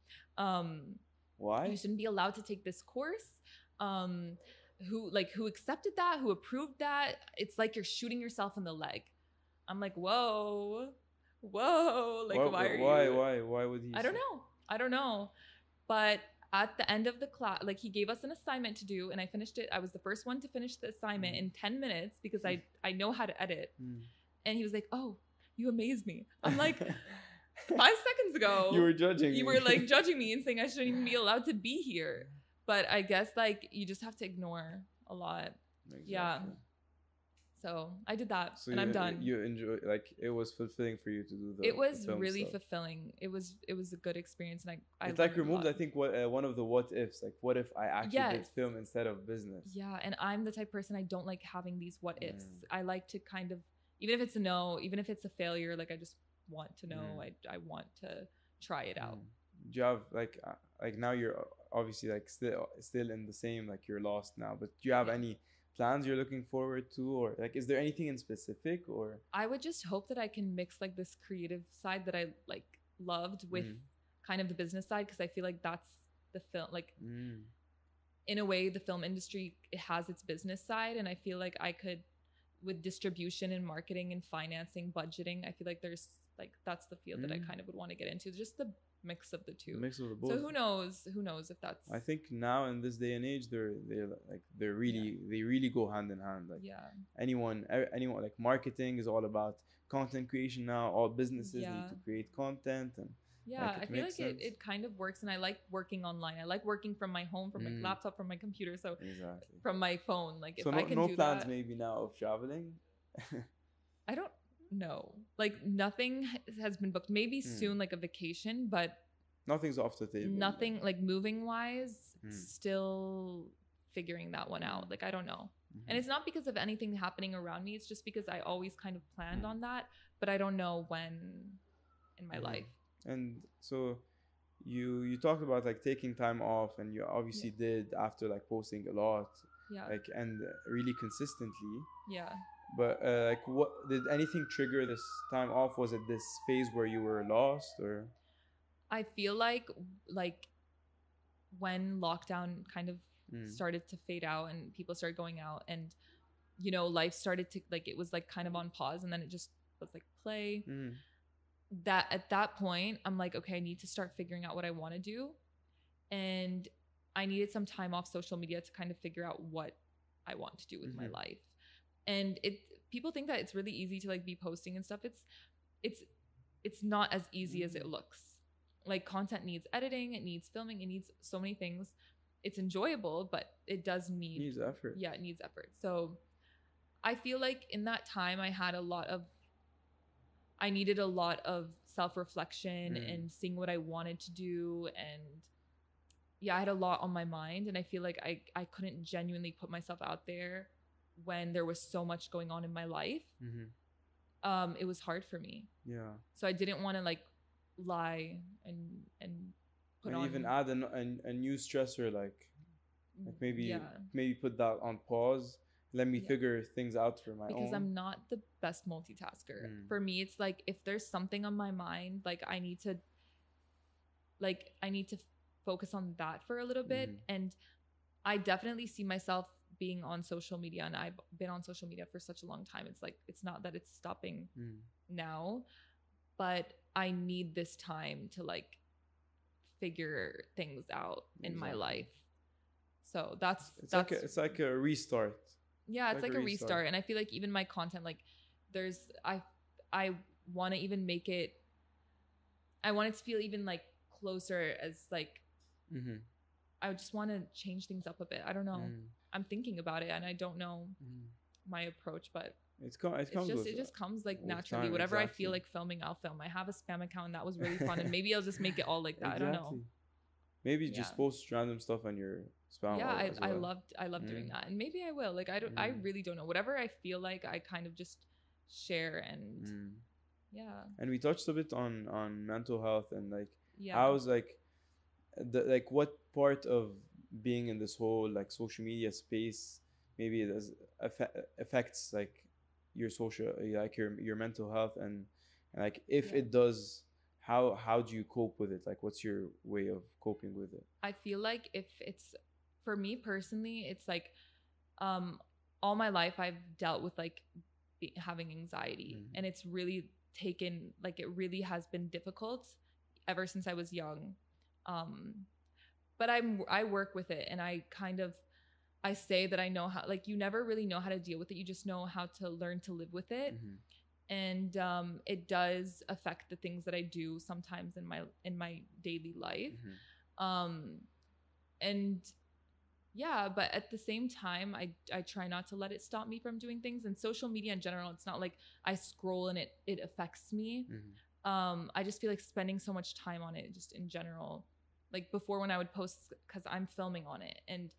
Why? You shouldn't be allowed to take this course. Who accepted that? Who approved that? It's like you're shooting yourself in the leg. I'm like, whoa. Like, why would he? I don't know. I don't know. But at the end of the class, like he gave us an assignment to do and I finished it. I was the first one to finish the assignment in 10 minutes because I know how to edit. And he was like, oh, you amaze me. I'm like, 5 seconds ago, you were judging me. You were like judging me and saying I shouldn't even be allowed to be here. But I guess like you just have to ignore a lot. Exactly. Yeah. So I did that and I'm done. You enjoy, like it was fulfilling for you to do It was really stuff. Fulfilling. It was a good experience, and I it's like removed. I think one of the what ifs. Like, what if I actually did film instead of business? Yeah, and I'm the type of person, I don't like having these what ifs. I like to kind of, even if it's a no, even if it's a failure, like I just want to know. I want to try it out. Do you have like now you're obviously like still in the same, like you're lost now, but do you have any plans you're looking forward to, or like is there anything in specific? Or I would just hope that I can mix like this creative side that I like loved with kind of the business side, because I feel like that's the film, like in a way the film industry, it has its business side, and I feel like I could, with distribution and marketing and financing, budgeting, I feel like there's like that's the field that I kind of would want to get into, just the mix of the two. Mix of the both. So who knows if that's, I think now in this day and age they really go hand in hand. Like anyone like marketing is all about content creation now. All businesses need to create content, and like, I feel like it kind of works, and I like working online. I like working from my home, from my laptop, from my computer, so from my phone. Like if I can do plans that, maybe now of traveling. I don't know. Like nothing has been booked. Maybe soon, like a vacation, but nothing's off the table. Nothing like moving wise. Still figuring that one out. Like I don't know. And it's not because of anything happening around me. It's just because I always kind of planned on that, but I don't know when in my life. And so you talked about like taking time off, and you obviously did after like posting a lot, like and really consistently. But like, what did anything trigger this time off? Was it this phase where you were lost, or? I feel like when lockdown kind of started to fade out and people started going out, and you know, life started to, like, it was like kind of on pause, and then it just was like play. That at that point I'm like, okay, I need to start figuring out what I want to do, and I needed some time off social media to kind of figure out what I want to do with my life. And people think that it's really easy to like be posting and stuff. It's not as easy as it looks. Like content needs editing, it needs filming, it needs so many things. It's enjoyable, but it does needs effort. Yeah, it needs effort. So I feel like in that time I needed a lot of self-reflection and seeing what I wanted to do, and I had a lot on my mind, and I feel like I couldn't genuinely put myself out there when there was so much going on in my life. It was hard for me. So I didn't want to like lie and put on, even add a new stressor, like maybe put that on pause. Let me figure things out for my own. Because I'm not the best multitasker. For me, it's like if there's something on my mind, like I need to focus on that for a little bit. And I definitely see myself being on social media, and I've been on social media for such a long time. It's like, it's not that it's stopping now, but I need this time to like figure things out in my life. So it's like a restart. Yeah, it's like a restart. And I feel like even my content, like I want to even make it, I want it to feel even like closer, as like I just want to change things up a bit. I don't know. I'm thinking about it, and I don't know my approach, but it just comes like naturally. Whatever I feel like filming, I'll film. I have a spam account, and that was really fun, and maybe I'll just make it all like that. I don't know. Maybe just post random stuff on your spam. Yeah, I loved doing that, and maybe I will. Like I really don't know. Whatever I feel like, I kind of just share, and And we touched a bit on mental health, and like how's like what part of being in this whole like social media space maybe it affects like your social, like your mental health, and like if it does, how do you cope with it? Like what's your way of coping with it? I feel like if it's, for me personally, it's like all my life I've dealt with like having anxiety, and it's really taken, like it really has been difficult ever since I was young. but I work with it, and I say that I know how, like, you never really know how to deal with it. You just know how to learn to live with it. And it does affect the things that I do sometimes in my daily life. And yeah, but at the same time, I try not to let it stop me from doing things. And social media in general, it's not like I scroll and it affects me. I just feel like spending so much time on it just in general. Like before, when I would post, because I'm filming on it, and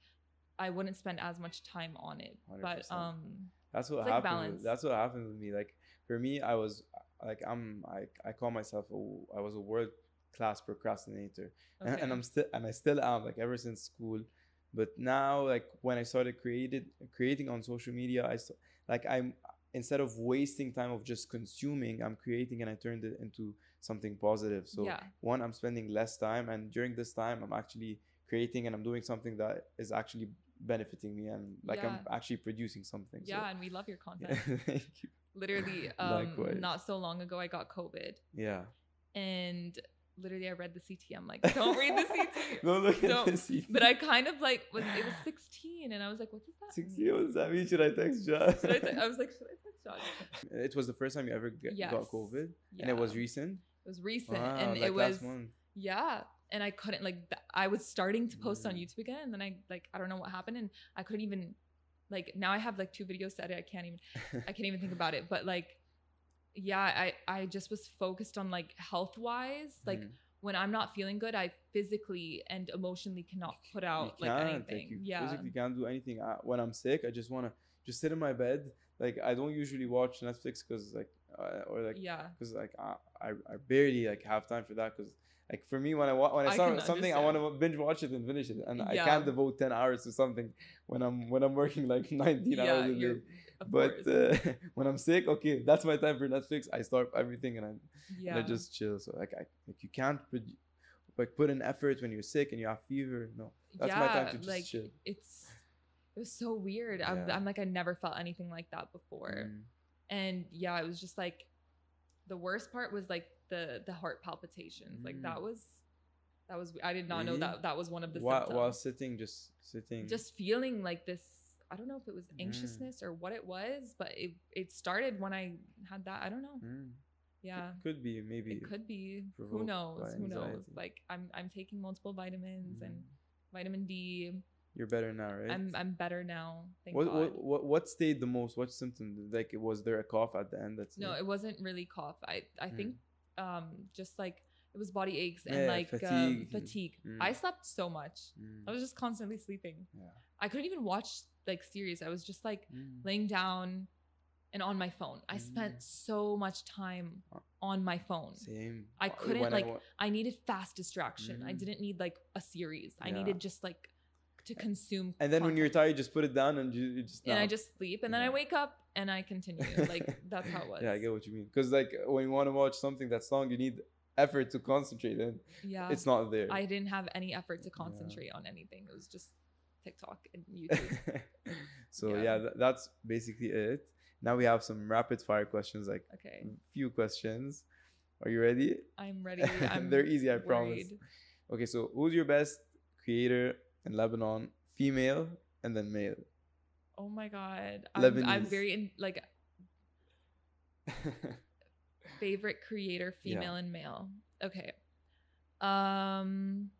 I wouldn't spend as much time on it. 100%. But that's what happened. That's what happened with me. Like for me, I was like I call myself I was a world class procrastinator, okay. and I still am, like ever since school. But now, like when I started creating on social media, I'm instead of wasting time of just consuming, I'm creating, and I turned it into something positive. So one, I'm spending less time, and during this time, I'm actually creating, and I'm doing something that is actually benefiting me, and like I'm actually producing something. Yeah, and we love your content. Thank you. Literally, not so long ago, I got COVID. Yeah. And literally, I read the CT. I'm like, don't read the CT. Don't look at the CT. But I kind of like it was 16, and I was like, what does that 16? What does that mean? Should I text John? I was like, should I text John? It was the first time you ever got COVID, and it was recent. It was recent, wow, and like it was last month. Yeah. And I couldn't I was starting to post on YouTube again, and then I don't know what happened, and I couldn't even now I have 2 videos to edit. I can't even think about it. But I just was focused on health wise. When I'm not feeling good, I physically and emotionally cannot put out anything. You physically can't do anything. When I'm sick, I just want to just sit in my bed. I don't usually watch Netflix because because I barely have time for that, because for me, when I start something, I want to binge watch it and finish it, and I can't devote 10 hours to something when I'm working 19 hours a day. But when I'm sick, okay, that's my time for Netflix. I start everything, and I just chill. So you can't put in effort when you're sick and you have fever. No, that's my time to just chill. It was so weird. I'm I never felt anything like that before. And it was just the worst part was the heart palpitations. That was I did not know that was one of the symptoms. While sitting, just feeling this, I don't know if it was anxiousness or what it was, but it started when I had that. I don't know. Yeah, it could be, maybe it could be. Who knows? I'm taking multiple vitamins and vitamin D. You're better now, right? I'm better now. Thank God. What stayed the most? What symptom? Was there a cough at the end? No, it wasn't really cough. I think just it was body aches and fatigue. I slept so much. I was just constantly sleeping. I couldn't even watch series. I was just laying down and on my phone. I spent so much time on my phone. Same. I couldn't I needed fast distraction. I didn't need a series. I needed just to consume and then content. When you're tired, you just put it down and you just and I just sleep, and then I wake up and I continue. That's how it was. Yeah, I get what you mean, because when you want to watch something that's long, you need effort to concentrate, and it's not there. I didn't have any effort to concentrate on anything. It was just TikTok and YouTube. So that's basically it. Now we have some rapid fire questions, a few questions. Are you ready? I'm ready. They're easy, I promise. Okay, so who's your best creator in Lebanon, female and then male? Oh my God. I'm very favorite creator, female and male. Okay. I'm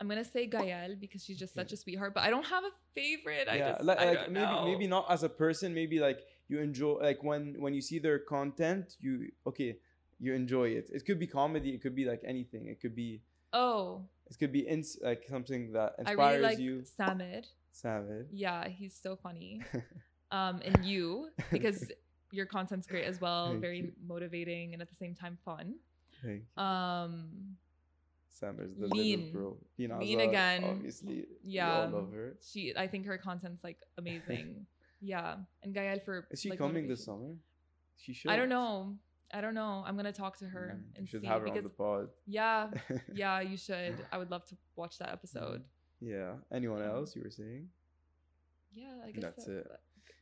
gonna say Gael because she's just such a sweetheart, but I don't have a favorite. I don't know. Maybe not as a person, maybe you enjoy when you see their content, you enjoy it. It could be comedy, it could be anything. It could be it could be something that inspires you. Samir. Yeah, he's so funny. And you, because your content's great as well. Very motivating and at the same time fun. Thank you. Samir's the Lean. Bro. Lean again. Obviously. Yeah. We all love her. I think her content's amazing. Yeah. And Gael for is she coming this summer? She should. I don't know. I'm gonna talk to her and you should see, have her on the pod. Yeah, you should. I would love to watch that episode. Yeah. Anyone else you were saying? Yeah, I guess that's it.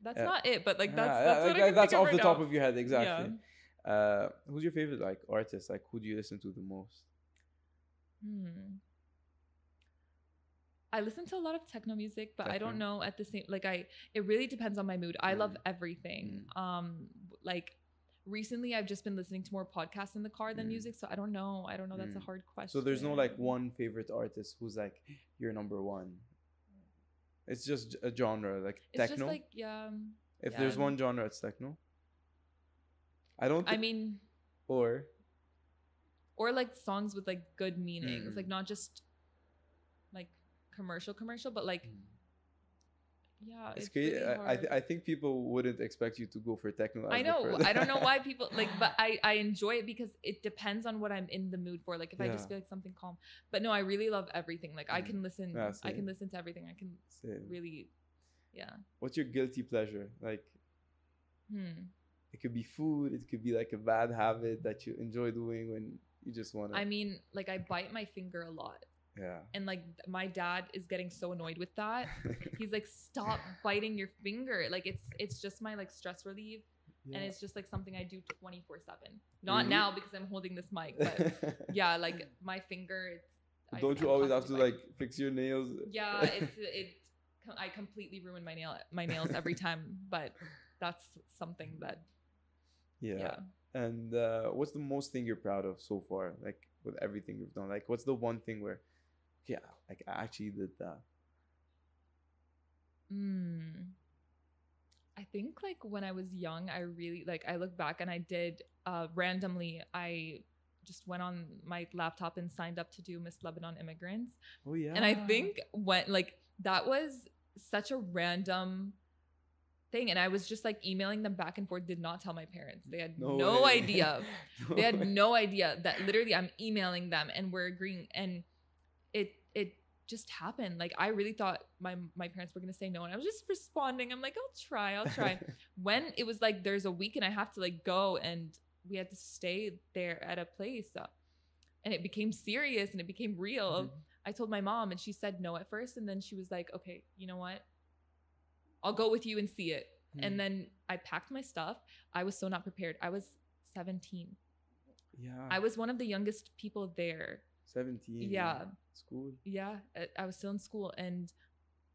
That's not it, but that's what I can that's think off of the right top now. of your head, exactly. Yeah. Who's your favorite artist? Who do you listen to the most? I listen to a lot of techno music, but I don't Techno. know at the same, like it really depends on my mood. I love everything. Like recently I've just been listening to more podcasts in the car than music. So I don't know. That's a hard question. So there's no like one favorite artist who's like your number one. It's just a genre, like it's techno. Just like, yeah. If there's one genre, it's techno. I don't. I mean. Or like songs with like good meanings, like not just like commercial, but like yeah, it's crazy. really I think people wouldn't expect you to go for techno. I know. I don't know why people like, but I enjoy it because it depends on what I'm in the mood for. Like if I just feel like something calm. But no, I really love everything. Like I can listen. I can listen to everything. I can really, yeah. What's your guilty pleasure? Like, it could be food. It could be like a bad habit that you enjoy doing when you just want to. I mean, like I bite my finger a lot. Yeah. And like my dad is getting so annoyed with that. He's like, stop biting your finger. Like it's just my like stress relief. Yeah. And it's just like something I do 24/7. Not now because I'm holding this mic, but yeah, like my finger. Don't you always have to like fix your nails? Yeah, I completely ruin my nails every time, but that's something that. Yeah. And what's the most thing you're proud of so far? Like with everything you've done, like what's the one thing where, yeah, like I actually did that. I think like when I was young, I really like I look back and I did randomly. I just went on my laptop and signed up to do Miss Lebanon Immigrants. Oh yeah. And I think when like that was such a random thing, and I was just like emailing them back and forth. Did not tell my parents. They had no idea. They had no idea that literally I'm emailing them and we're agreeing, and it just happened. Like I really thought my parents were gonna say no, and I was just responding. I'm like, I'll try. When it was like there's a week and I have to like go, and we had to stay there at a place, and it became serious and it became real. I told my mom and she said no at first, and then she was like, okay, you know what? I'll go with you and see it. And then I packed my stuff. I was so not prepared. I was 17. Yeah. I was one of the youngest people there. 17. Yeah. School. Yeah. I was still in school, and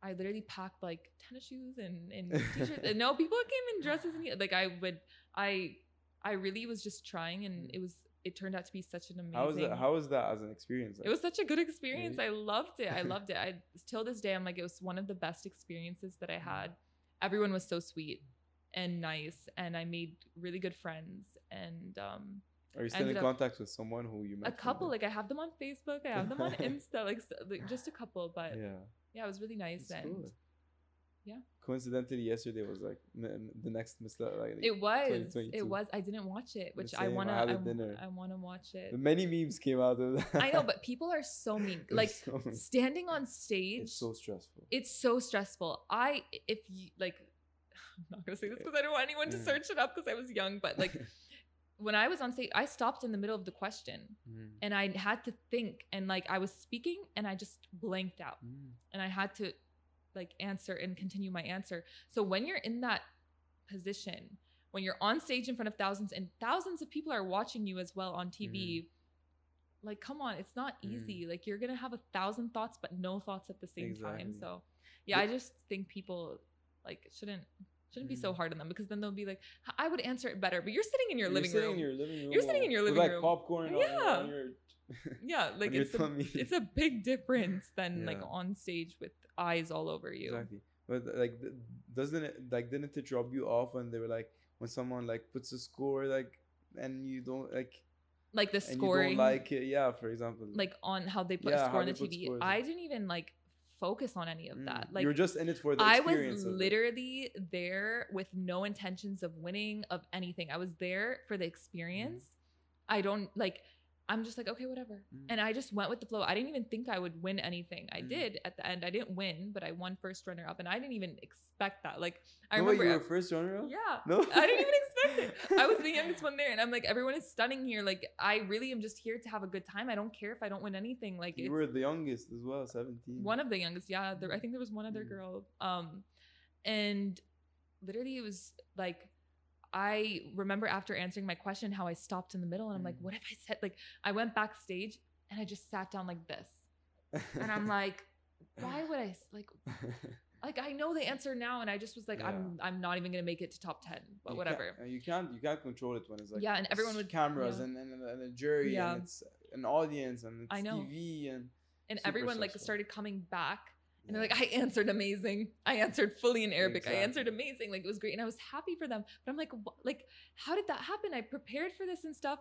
I literally packed like tennis shoes and t-shirts. And no, people came in dresses, and like I really was just trying, and it turned out to be such an amazing. How was that as an experience? Like, it was such a good experience. I loved it. I till this day I'm like, it was one of the best experiences that I had. Everyone was so sweet and nice, and I made really good friends. And are you still in contact with someone who you met? A couple, like I have them on Facebook, I have them on Insta, like just a couple, but yeah, it was really nice. That's and cool. Yeah. Coincidentally, yesterday was like the next Miss like, it was. I didn't watch it, which I wanna watch it. But many memes came out of that. I know, but people are so mean. Like standing on stage. It's so stressful. It's so stressful. If you like, I'm not gonna say this because I don't want anyone to search it up because I was young, but like. When I was on stage, I stopped in the middle of the question and I had to think, and like I was speaking and I just blanked out and I had to like answer and continue my answer. So when you're in that position, when you're on stage in front of thousands and thousands of people are watching you as well on TV, like, come on, it's not easy. Like you're going to have 1,000 thoughts, but no thoughts at the same time. So yeah, I just think people like shouldn't be so hard on them, because then they'll be like, I would answer it better, but you're sitting in your living room. You're sitting in your living room. Like popcorn on your yeah, like it's a big difference than like on stage with eyes all over you. Exactly. But like, didn't it rub you off when they were like, when someone like puts a score like, and you don't like the scoring, you don't like it, for example, like on how they put a score on the TV. I didn't even like focus on any of that. Like you're just in it for the experience. I was literally there with no intentions of winning, of anything. I was there for the experience. I'm just like, okay, whatever. And I just went with the flow. I didn't even think I would win anything. I did at the end. I didn't win, but I won first runner up, and I didn't even expect that. Like I remember you were first runner up? Yeah. No. I didn't even expect it. I was the youngest one there, and I'm like, everyone is stunning here. Like I really am just here to have a good time. I don't care if I don't win anything. Like you were the youngest as well, 17. One of the youngest, yeah. I think there was one other girl. And literally it was like, I remember after answering my question how I stopped in the middle, and I'm like, what if I said, like, I went backstage and I just sat down like this, and I'm like, why would I like I know the answer now, and I just was like, I'm not even gonna make it to top 10, but whatever. You can't control it when it's like and everyone would cameras and a jury and it's an audience and it's TV and everyone like started coming back and they're like, I answered amazing. I answered fully in Arabic. Exactly. I answered amazing. Like it was great, and I was happy for them. But I'm like, like how did that happen? I prepared for this and stuff,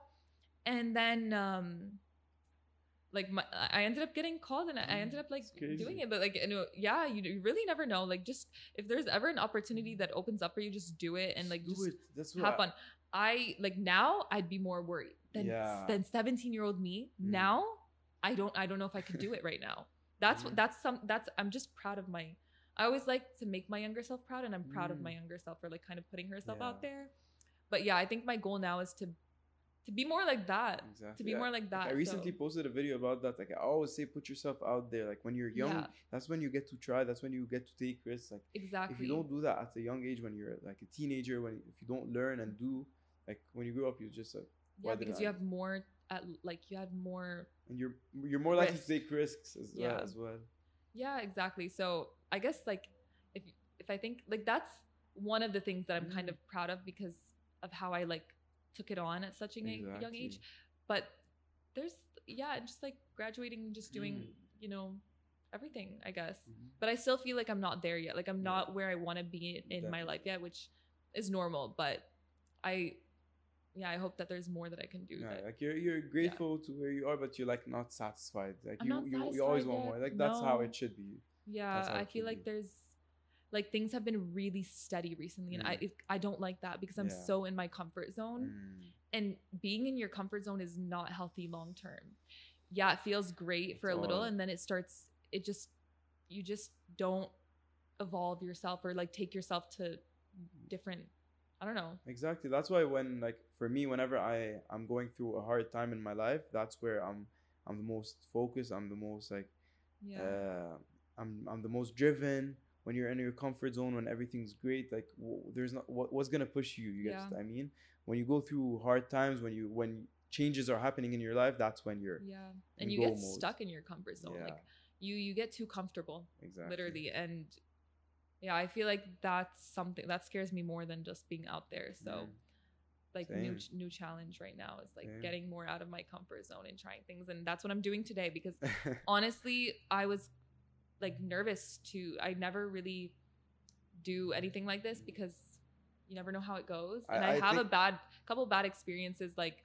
and then like I ended up getting called, and I ended up like doing it. But like, you really never know. Like, just if there's ever an opportunity that opens up for you, just do it and like just have fun. I like now I'd be more worried than 17-year-old me. Now I don't know if I could do it right now. That's I'm just proud of I always like to make my younger self proud, and I'm proud of my younger self for like kind of putting herself out there. But yeah, I think my goal now is to be more like that. Exactly. To be more like that. Like I recently posted a video about that. Like I always say, put yourself out there. Like when you're young, that's when you get to try. That's when you get to take risks. Like if you don't do that at a young age, when you're like a teenager, if you don't learn and do, like when you grow up, you just like because you have more you have more, and you're more likely to take risks as well. Yeah, exactly. So I guess like if I think like that's one of the things that I'm kind of proud of because of how I like took it on at such a young age. But there's just like graduating and just doing everything, I guess. But I still feel like I'm not there yet. Like I'm not where I want to be in my life yet, which is normal. But I hope that there's more that I can do. Like you're grateful to where you are, but you're like not satisfied. Like you always want more. Like that's how it should be. Yeah, I feel like there's like things have been really steady recently, and I don't like that because I'm so in my comfort zone, and being in your comfort zone is not healthy long term. Yeah, it feels great for a little, and then you just don't evolve yourself or like take yourself to different. I don't know. Exactly. That's why when like for me, whenever I'm going through a hard time in my life, that's where I'm the most focused. I'm the most like I'm the most driven. When you're in your comfort zone, when everything's great, like there's not what's gonna push you. You get what I mean? When you go through hard times, when changes are happening in your life, that's when you're and you get stuck in your comfort zone. Like you get too comfortable, literally. And I feel like that's something that scares me more than just being out there. So like new challenge right now is like getting more out of my comfort zone and trying things, and that's what I'm doing today because honestly I was like nervous I never really do anything like this because you never know how it goes, and I have a couple bad experiences like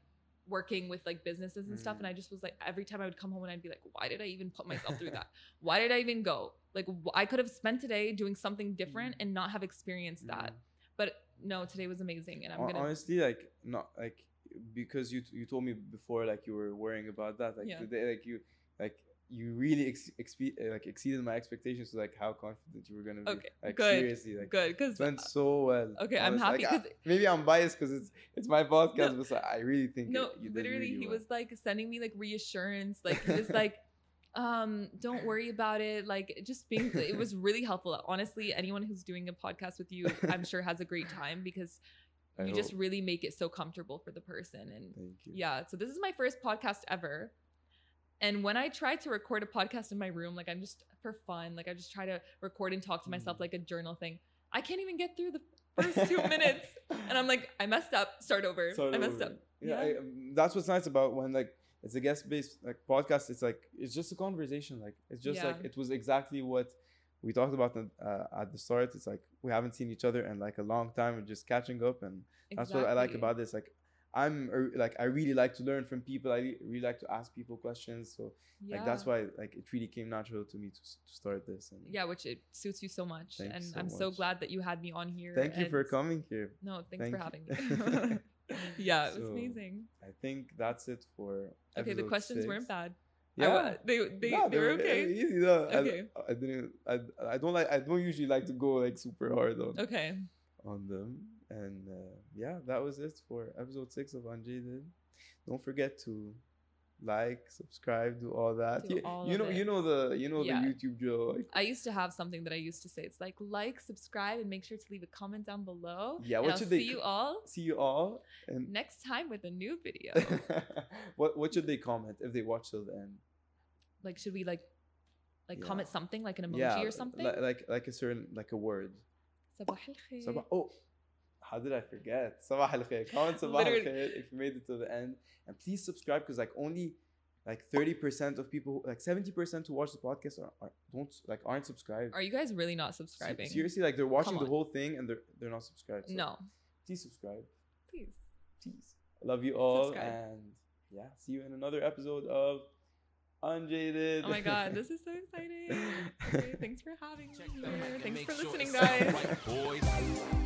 working with like businesses and stuff, and I just was like every time I would come home and I'd be like, why did I even put myself through that? Why did I even go? Like I could have spent today doing something different and not have experienced that. But no, today was amazing, and I'm gonna honestly like not like because you told me before like you were worrying about that today you really exceeded my expectations to like how confident you were gonna be. Like good. Seriously, like good because it went so well. Okay, I'm happy because maybe I'm biased because it's my podcast, but I really think you literally really he was like sending me like reassurance, like he was like don't worry about it, like just being it was really helpful. Honestly, anyone who's doing a podcast with you, I'm sure has a great time because you just really make it so comfortable for the person. And so this is my first podcast ever. And when I try to record a podcast in my room, like I'm just for fun, like I just try to record and talk to myself like a journal thing. I can't even get through the first 2 minutes. And I'm like, I messed up. Start over. I messed up. Yeah. That's what's nice about when like it's a guest-based like podcast. It's like, it's just a conversation. Like it's just like, it was exactly what we talked about at the start. It's like, we haven't seen each other in like a long time and just catching up. And that's what I like about this. Like, I really like to learn from people. I really like to ask people questions. So like that's why like it really came natural to me to start this. And which it suits you so much. And I'm so glad that you had me on here. Thank you for coming here. No, thanks for having me. It was amazing. I think that's it for episode the questions 6. Weren't bad. Yeah, they were okay. Easy though. Okay. I don't usually like to go like super hard on them. And that was it for episode 6 of Unjaded. Don't forget to like, subscribe, do all that. You know the YouTube drill. Like, I used to have something that I used to say. It's like, subscribe, and make sure to leave a comment down below. Yeah, what should they see you all and next time with a new video. What should they comment if they watch till the end? Like, should we like Like comment something like an emoji or something. Like a certain like a word. Sabah al-khair. Sabah. Oh, how did I forget? Sabah al-khair. Comment Sabah al-khair if you made it to the end, and please subscribe because like only like 30% of people, like 70% who watch the podcast aren't subscribed. Are you guys really not subscribing? Seriously, like they're watching the whole thing and they're not subscribed. So no. Please subscribe. Please. I love you all, and yeah, see you in another episode of Unjaded. Oh my god, this is so exciting. Okay, thanks for having me here. Thanks for listening, guys.